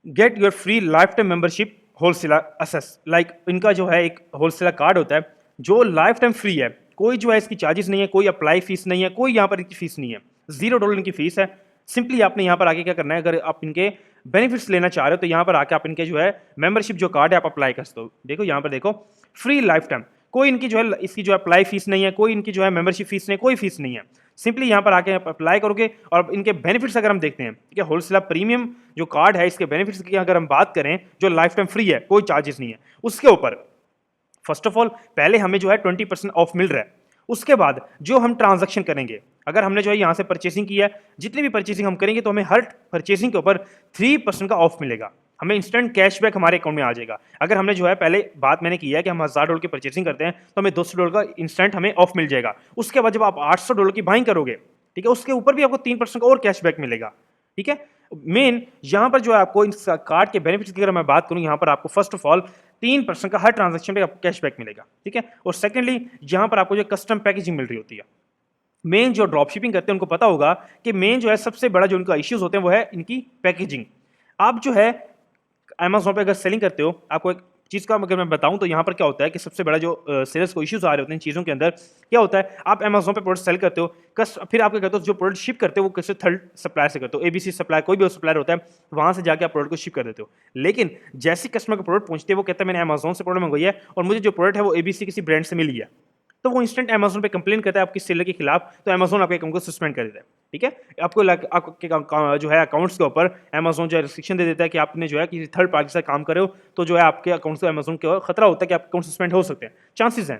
get your free life time membership wholesaler assess. Like इनका जो है एक होलसेलर कार्ड होता है जो लाइफ टाइम फ्री है, कोई जो है इसकी चार्जेस नहीं है, कोई अप्लाई फीस नहीं है, कोई यहाँ पर इनकी फीस नहीं है, $0 इनकी फीस है। सिंपली आपने यहाँ पर आके क्या करना है, अगर आप इनके बेनिफिट्स लेना चाह रहे हो तो यहाँ पर आके आप इनके जो है मेंबरशिप जो कार्ड है आप अप्लाई कर सकते हो। देखो यहाँ पर देखो, फ्री लाइफ टाइम, कोई इनकी जो है इसकी जो है अप्लाई फीस नहीं है, कोई इनकी जो है मेंबरशिप फीस नहीं है, कोई फीस नहीं है। सिंपली यहाँ पर आके आप अप्लाई करोगे और इनके बेनिफिट्स अगर हम देखते हैं, ठीक है, होलसेलर प्रीमियम जो कार्ड है इसके बेनिफिट्स की अगर हम बात करें, जो लाइफ टाइम फ्री है, कोई चार्जेस नहीं है, उसके ऊपर फर्स्ट ऑफ ऑल पहले हमें जो है 20% ऑफ मिल रहा है। उसके बाद जो हम ट्रांजैक्शन करेंगे, अगर हमने जो है यहाँ से परचेसिंग की है, जितनी भी परचेसिंग हम करेंगे तो हमें हर परचेसिंग के ऊपर 3% का ऑफ मिलेगा, हमें इंस्टेंट कैशबैक हमारे अकाउंट में आ जाएगा। अगर हमने जो है पहले बात मैंने की है कि हम $1000 की परचेसिंग करते हैं तो हमें $200 का इंस्टेंट हमें ऑफ मिल जाएगा। उसके बाद जब आप $800 की बाइंग करोगे, ठीक है, उसके ऊपर भी आपको 3% का और कैशबैक मिलेगा। ठीक है, मेन यहाँ पर जो है आपको इस कार्ड के बेनिफिट्स की अगर मैं बात करूँ, यहाँ पर आपको फर्स्ट ऑफ ऑल 3% का हर ट्रांजैक्शन पे आपको कैशबैक मिलेगा। ठीक है, और सेकेंडली यहाँ पर आपको जो कस्टम पैकेजिंग मिल रही होती है। मेन जो ड्रॉप शिपिंग करते हैं उनको पता होगा कि मेन जो है सबसे बड़ा जो उनका इश्यूज होते हैं वो है इनकी पैकेजिंग। आप जो है अमेजोन पे अगर सेलिंग करते हो, आपको एक चीज़ का अगर मैं बताऊं तो यहाँ पर क्या होता है कि सबसे बड़ा जो सेल्स को इश्यूज आ रहे होते हैं चीज़ों के अंदर, क्या होता है, आप अमेजोन पे प्रोडक्ट सेल करते हो, फिर आप क्या करते हो, जो प्रोडक्ट शिप करते हो वो किसी थर्ड सप्लायर से करते हो, ABC सप्लायर, कोई भी सप्लायर होता है, वहाँ से जाके आप प्रोडक्ट को शिप कर देते हो। लेकिन जैसे कस्टमर को प्रोडक्ट पहुँचते हैं वो कहता है मैंने अमेजोन से प्रोडक्ट मंगवाई है और मुझे जो प्रोडक्ट है वो ABC किसी ब्रांड से मिली है, तो वो इंस्टेंट अमेजोन पे कंप्लेन करता है आपकी सेलर के खिलाफ, तो अमेजोन आपके अकाउंट को सस्पेंड कर देता है। ठीक है, आपको आपके जो है अकाउंट्स के ऊपर अमेजोन जो है रिस्ट्रिक्शन दे देता है कि आपने जो है किसी थर्ड पार्टी से काम करे हो तो जो है आपके अकाउंट से अमेजोन के खतरा होता है कि आपके अकाउंट सस्पेंड हो सकते हैं, चांसेस हैं।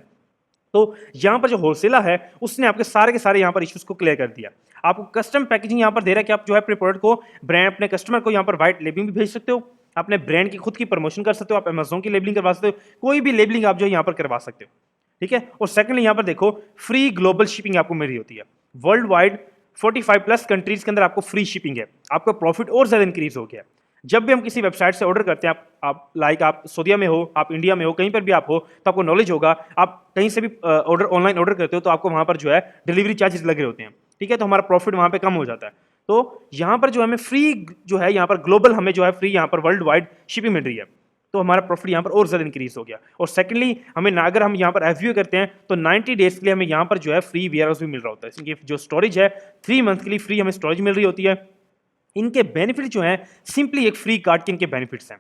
तो यहाँ पर जो होलसेलर है उसने आपके सारे के सारे यहाँ पर इश्यूज को क्लियर कर दिया। आपको कस्टम पैकेजिंग यहाँ पर दे रहा है कि आप जो है अपने प्रोडक्ट को ब्रांड, अपने कस्टमर को यहाँ पर व्हाइट लेबलिंग भी भेज सकते हो, अपने ब्रांड की खुद की प्रमोशन कर सकते हो, आप अमेजोन की लेबलिंग करवा सकते हो, कोई भी लेबलिंग आप जो है यहाँ पर करवा सकते हो। ठीक है, और सेकंडली यहाँ पर देखो फ्री ग्लोबल शिपिंग आपको मिल रही होती है, वर्ल्ड वाइड 45+ कंट्रीज के अंदर आपको फ्री शिपिंग है, आपका प्रॉफिट और ज्यादा इंक्रीज हो गया। जब भी हम किसी वेबसाइट से ऑर्डर करते हैं, आप सऊदीया में हो, आप इंडिया में हो, कहीं पर भी आप हो, तो आपको नॉलेज होगा, आप कहीं से भी ऑनलाइन ऑर्डर करते हो तो आपको वहां पर जो है डिलीवरी चार्जेस लगे होते हैं। ठीक है, तो हमारा प्रॉफिट वहां पे कम हो जाता है। तो यहाँ पर जो हमें फ्री जो है यहाँ पर ग्लोबल हमें जो है फ्री यहाँ पर वर्ल्ड वाइड शिपिंग मिल रही है, तो हमारा प्रॉफिट यहाँ पर और ज़्यादा इंक्रीज हो गया। और सेकंडली हमें अगर हम यहाँ पर FBO करते हैं तो 90 डेज के लिए हमें यहाँ पर जो है फ्री वेयरहाउस भी मिल रहा होता है। इनकी जो स्टोरेज है 3 मंथ के लिए फ्री हमें स्टोरेज मिल रही होती है। इनके बेनिफिट जो है सिंपली एक फ्री कार्ड के इनके बेनिफिट्स हैं।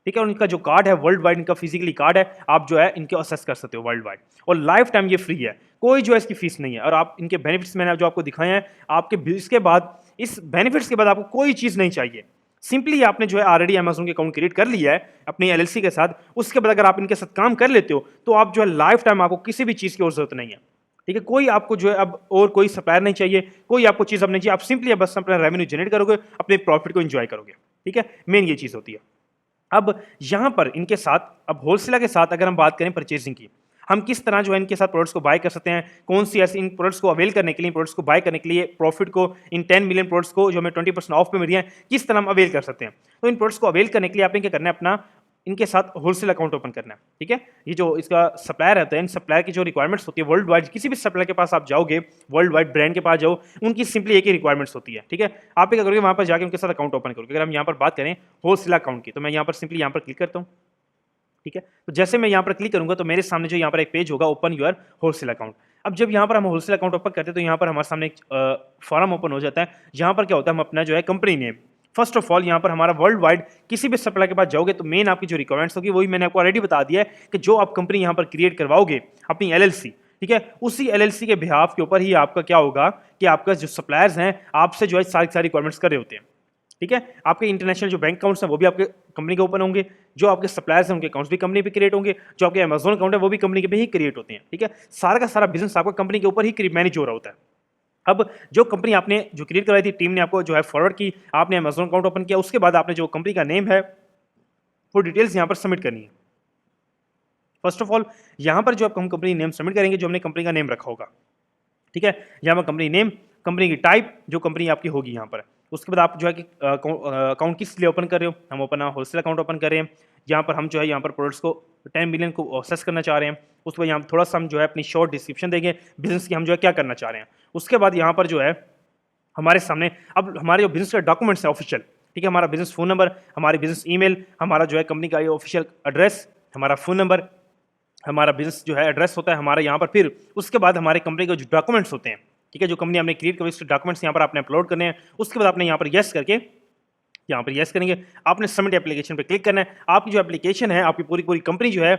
ठीक है, और इनका जो कार्ड है वर्ल्ड वाइड, इनका फिजिकली कार्ड है, आप जो है इनके असेस कर सकते हो वर्ल्ड वाइड, और लाइफ टाइम ये फ्री है, कोई जो है इसकी फीस नहीं है। और आप इनके बेनिफिट्स मैंने जो आपको दिखाए हैं, आपके इसके बाद इस बेनिफिट्स के बाद आपको कोई चीज़ नहीं चाहिए, सिंपली आपने जो है ऑलरेडी अमेजोन के अकाउंट क्रिएट कर लिया है अपनी LLC के साथ, उसके बाद अगर आप इनके साथ काम कर लेते हो तो आप जो है लाइफ टाइम आपको किसी भी चीज़ की और जरूरत नहीं है। ठीक है, कोई आपको जो है अब और कोई सप्लायर नहीं चाहिए, कोई आपको चीज़ अब नहीं चाहिए, आप सिंपली बस अपना रेवेन्यू जनरेट करोगे, अपने प्रॉफिट को एंजॉय करोगे। ठीक है, मेन ये चीज़ होती है। अब यहाँ पर इनके साथ, अब होलसेलर के साथ अगर हम बात करें परचेजिंग की, हम किस तरह जो है इनके साथ प्रोडक्ट्स को बाय कर सकते हैं, कौन सी ऐसी इन प्रोडक्ट्स को अवेल करने के लिए, प्रोडक्ट्स को बाय करने के लिए, प्रॉफिट को इन 10 मिलियन प्रोडक्ट्स को जो हमें 20% ऑफ पे मिल रही है, किस तरह हम अवेल कर सकते हैं। तो इन प्रोडक्ट्स को अवेल करने के लिए आपने क्या करना है, अपना इनके साथ होलसेल अकाउंट ओपन करना है, ठीक है। ये जो इसका सप्लायर रहता है, इन सप्लायर की जो रिक्वायरमेंट्स होती है वर्ल्ड वाइड, किसी भी सप्लायर के पास आप जाओगे, वर्ल्ड वाइड ब्रांड के पास जाओ, उनकी सिंपली एक ही रिक्वायरमेंट्स होती है, ठीक है। आप क्या करोगे, वहां पर जाकर उनके साथ अकाउंट ओपन करोगे। अगर हम यहाँ पर बात करें होलसेल अकाउंट की, तो मैं यहाँ पर सिंपली यहाँ पर क्लिक करता हूँ, ठीक है। तो जैसे मैं यहाँ पर क्लिक करूंगा तो मेरे सामने जो यहाँ पर एक पेज होगा, ओपन योर होलसेल अकाउंट। अब जब यहाँ पर हम होलसेल अकाउंट ओपन करते हैं तो यहाँ पर हमारे सामने एक फॉर्म ओपन हो जाता है, जहाँ पर क्या होता है, हम अपना जो है company name, first of all यहाँ पर हमारा वर्ल्ड वाइड किसी भी सप्लायर के पास जाओगे तो मेन आपकी जो रिक्वायरमेंट्स होगी वही मैंने आपको ऑलरेडी बता दिया है कि जो आप कंपनी यहाँ पर क्रिएट करवाओगे अपनी एलएलसी, ठीक है, उसी एलएलसी के बिहाफ के ऊपर ही आपका क्या होगा कि आपका जो सप्लायर्स हैं आपसे जो है सारी रिक्वायरमेंट्स कर रहे होते हैं, ठीक है। आपके इंटरनेशनल जो बैंक अकाउंट्स हैं वो भी आपके कंपनी के ओपन होंगे, जो आपके सप्लायर्स हैं उनके अकाउंट्स भी कंपनी पे क्रिएट होंगे, जो आपके अमेजोन अकाउंट है वो भी कंपनी के पे ही क्रिएट होते हैं, ठीक है। सारा का सारा बिजनेस आपका कंपनी के ऊपर ही मैनेज हो रहा होता है। अब जो कंपनी आपने जो क्रिएट करवाई थी, टीम ने आपको जो है फॉरवर्ड की, आपने अमेजोन अकाउंट ओपन किया, उसके बाद आपने जो कंपनी का नेम है वो डिटेल्स यहाँ पर सबमिट करनी है। फर्स्ट ऑफ ऑल यहाँ पर जो आप हम कंपनी नेम सबमिट करेंगे, जो हमने कंपनी का नेम रखा होगा, ठीक है, यहाँ पर कंपनी नेम, कंपनी की टाइप जो कंपनी आपकी होगी यहाँ पर, उसके बाद आप जो है कि अकाउंट किस लिए ओपन कर रहे हो, हम अपना होलसेल अकाउंट ओपन कर रहे हैं, यहाँ पर हम जो है यहाँ पर प्रोडक्ट्स को 10 मिलियन को एक्सेस करना चाह रहे हैं, उसके बाद यहाँ थोड़ा सा हम जो है अपनी शॉर्ट डिस्क्रिप्शन देंगे बिजनेस की, हम जो है क्या करना चाह रहे हैं। उसके बाद यहाँ पर जो है हमारे सामने अब हमारे जो बिजनेस के डॉक्यूमेंट्स है ऑफिशियल, ठीक है, हमारा बिजनेस फोन नंबर, हमारी बिजनेस ईमेल, हमारा जो है कंपनी का ऑफिशियल एड्रेस, हमारा फोन नंबर, हमारा बिजनेस जो है एड्रेस होता है हमारा यहाँ पर, फिर उसके बाद हमारे कंपनी के जो डॉक्यूमेंट्स होते हैं, ठीक है, जो कंपनी आपने क्रिएट करी उसके डॉक्यूमेंट्स यहाँ पर आपने अपलोड करने हैं। उसके बाद आपने यहाँ पर यस करके, यहाँ पर यस करेंगे, आपने सबमिट एप्लीकेशन पे क्लिक करना है। आपकी जो एप्लीकेशन है, आपकी पूरी पूरी कंपनी जो है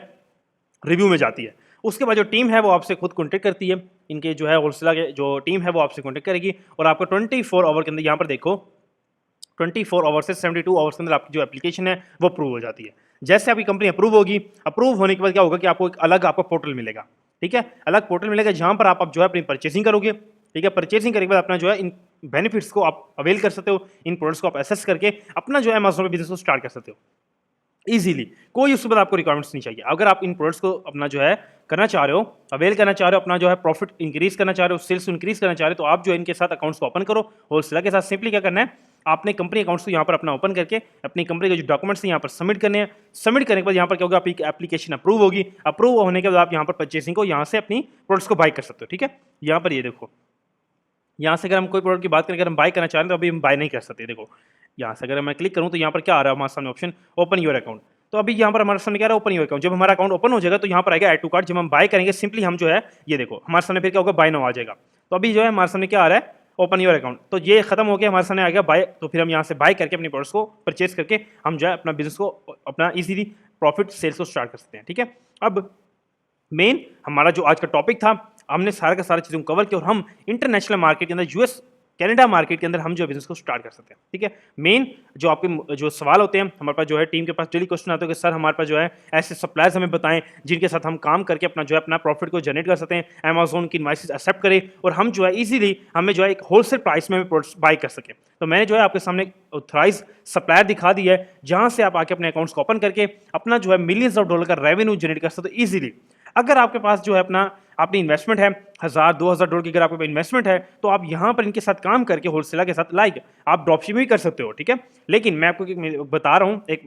रिव्यू में जाती है। उसके बाद जो टीम है वो आपसे खुद कॉन्टेक्ट करती है, इनके जो है होलसेलर के जो टीम है वो आपसे कॉन्टेक्ट करेगी और आपको 24 आवर के अंदर, यहाँ पर देखो 24 आवर से 72 आवर्स के अंदर आपकी जो एप्लीकेशन है वो अप्रूव हो जाती है। जैसे आपकी कंपनी अप्रूव होगी, अप्रूव होने के बाद क्या होगा कि आपको एक अलग आपका पोर्टल मिलेगा, ठीक है, अलग पोर्टल मिलेगा जहां पर आप जो है अपनी परचेसिंग करोगे, ठीक है। परचेसिंग करने के बाद अपना जो है इन बेनिफिट्स को आप अवेल कर सकते हो, इन प्रोडक्ट्स को आप एसेस करके अपना जो है अमेज़न पे बिजनेस को स्टार्ट कर सकते हो इजीली। कोई उसके बाद आपको रिक्वायरमेंट्स नहीं चाहिए। अगर आप इन प्रोडक्ट्स को अपना जो है करना चाह रहे हो, अवेल करना चाह रहे हो, अपना जो है प्रॉफिट इंक्रीज करना चाह रहे हो, सेल्स इंक्रीज करना चाह रहे हो, तो आप जो है इनके साथ अकाउंट्स को ओपन करो। होलसेलर के साथ सिंपली क्या करना है, आपने कंपनी अकाउंट्स को यहाँ पर अपना ओपन करके अपनी कंपनी के जो डॉक्यूमेंट्स हैं यहाँ पर सबमिट करने हैं। सबमिट करने के बाद यहाँ पर क्या होगा, आपकी एप्लीकेशन अप्रूव होगी। अप्रूव होने के बाद आप यहाँ पर परचेसिंग को यहाँ से अपनी प्रोडक्ट्स को बाय कर सकते हो, ठीक है। यहाँ पर ये देखो, यहाँ से अगर हम कोई प्रोडक्ट की बात करें, अगर हम बाय करना चाह रहे हैं तो अभी हम बाय नहीं कर सकते। देखो यहाँ से अगर मैं क्लिक करूँ तो यहाँ पर क्या आ रहा है हमारे सामने ऑप्शन, ओपन योर अकाउंट। तो अभी यहाँ पर हमारे सामने क्या रहा है, ओपन योर अकाउंट। जब हमारा अकाउंट ओपन हो जाएगा तो यहाँ पर आएगा ऐड टू कार्ट। जब हम बाय करेंगे सिंपली हम जो है ये देखो हमारे सामने फिर क्या होगा, बाय नाउ आ जाएगा। तो अभी जो है हमारे सामने क्या आ रहा है, ओपन योर अकाउंट। तो ये खत्म हो गया, हमारे सामने आ गया बाय। तो फिर हम यहाँ से बाय करके अपने प्रोडक्ट्स को परचेज करके हम जो है अपना बिजनेस को अपना इजीली प्रॉफिट सेल्स को स्टार्ट कर सकते हैं, ठीक है। अब मेन हमारा जो आज का टॉपिक था, हमने सारा का सारा चीज़ों को कवर किया और हम इंटरनेशनल मार्केट के अंदर यूएस कनाडा मार्केट के अंदर हम जो बिजनेस को स्टार्ट कर सकते हैं, ठीक है। मेन जो आपके जो सवाल होते हैं हमारे पास जो है टीम के पास डेली क्वेश्चन आते हैं कि सर हमारे पास जो है ऐसे सप्लायर्स हमें बताएं जिनके साथ हम काम करके अपना जो है अपना प्रॉफिट को जनरेट कर सकते हैं, अमेजोन की इनवाइसेस एक्सेप्ट करें और हम जो है इजीली हमें जो है एक होलसेल प्राइस में प्रोडक्ट्स बाय कर सकें। तो मैंने जो है आपके सामने ऑथराइज सप्लायर दिखा दी है जहां से आप आके अपने अकाउंट्स को ओपन करके अपना जो है मिलियंस ऑफ डॉलर का रेवेन्यू जनरेट कर सकते हो इजीली। अगर आपके पास जो है अपनी इन्वेस्टमेंट है 1000-2000 डॉलर की, अगर आपके पास इन्वेस्टमेंट है तो आप यहाँ पर इनके साथ काम करके होलसेलर के साथ लाइक आप ड्रॉपशिपिंग भी कर सकते हो, ठीक है। लेकिन मैं आपको बता रहा हूँ एक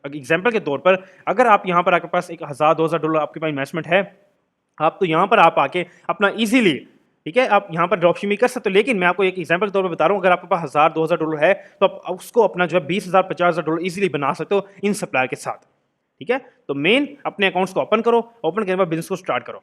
एग्जाम्पल के तौर पर, अगर आप यहाँ पर आपके पास एक 1000-2000 डॉलर आपके पास इन्वेस्टमेंट है, आप तो यहाँ पर आप आके अपना ईजिली, ठीक है, आप यहाँ पर ड्रॉपशिपिंग कर सकते हो। लेकिन मैं आपको एक एग्जांपल के तौर पर बता रहा हूँ, अगर आपके पास 1000-2000 डॉलर है तो आप उसको अपना जो है 20,000-50,000 डॉलर इजीली बना सकते हो इन सप्लायर के साथ, ठीक है। तो मेन अपने अकाउंट्स को ओपन करो, ओपन करने के बाद बिजनेस को स्टार्ट करो,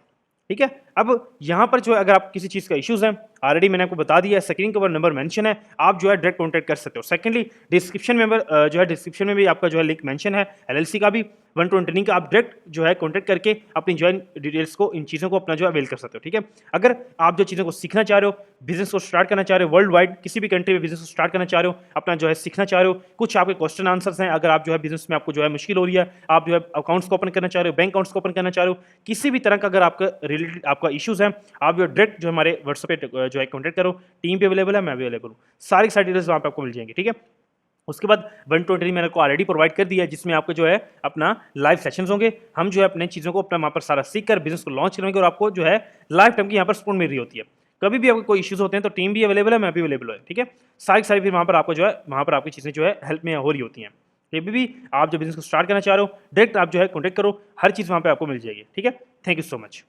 ठीक है। अब यहाँ पर जो है अगर आप किसी चीज़ का इश्यूज है, ऑलरेडी मैंने आपको बता दिया है, स्क्रीन के ऊपर नंबर मेंशन है, आप जो है डायरेक्ट कॉन्टैक्ट कर सकते हो। सेकंडली डिस्क्रिप्शन में जो है डिस्क्रिप्शन में भी आपका जो है लिंक मेंशन है एलएलसी का भी, 120 का, आप डायरेक्ट जो है कॉन्टैक्ट करके अपनी जो है डिटेल्स को, इन चीज़ों को अपना जो है अवेल कर सकते हो, ठीक है। अगर आप जो चीज़ों को सीखना चाह रहे हो, बिजनेस को स्टार्ट करना चाह रहे हो, वर्ल्ड वाइड किसी भी कंट्री में बिजनेस को स्टार्ट करना चाह रहे हो, अपना जो है सीखना चाह रहे हो, कुछ आपके क्वेश्चन आंसर्स हैं, अगर आप जो है बिजनेस में आपको जो है मुश्किल हो रही है, आप जो है अकाउंट्स को ओपन करना चाह रहे हो, बैंक अकाउंट्स को ओपन करना चाह रहे हो, किसी भी तरह का अगर आपका रिलेटेड आपका इश्यूज है, आप जो डायरेक्ट जो हमारे व्हाट्सएप पे जो है कॉन्टैक्ट करो। टीम भी अवेलेबल है, मैं भी अवेलेबल हूँ, सारी डिटेल्स वहाँ पे आपको मिल जाएंगी, ठीक है। उसके बाद वन टू मैंने आपको ऑलरेडी प्रोवाइड कर दिया है, जिसमें आपको जो है अपना लाइव सेशंस होंगे। हम जो है अपने चीज़ों को अपना वहाँ पर सारा सीख कर बिजनेस को लॉन्च करेंगे और आपको जो है लाइफ टाइम की यहाँ पर सपोर्ट मिल रही होती है। कभी भी आपको कोई इश्यूज होते हैं तो टीम भी अवेलेबल है, मैं भी अवेलेबल है, ठीक है। सारी फिर वहाँ पर आपको जो है वहाँ पर आपकी चीज़ें जो है हेल्प में हो रही होती हैं। कभी भी आप जो बिजनेस को स्टार्ट करना चाह रहे हो, डायरेक्ट आप जो है कॉन्टैक्ट करो, हर चीज़ वहाँ पर आपको मिल जाएगी, ठीक है। Thank you so much.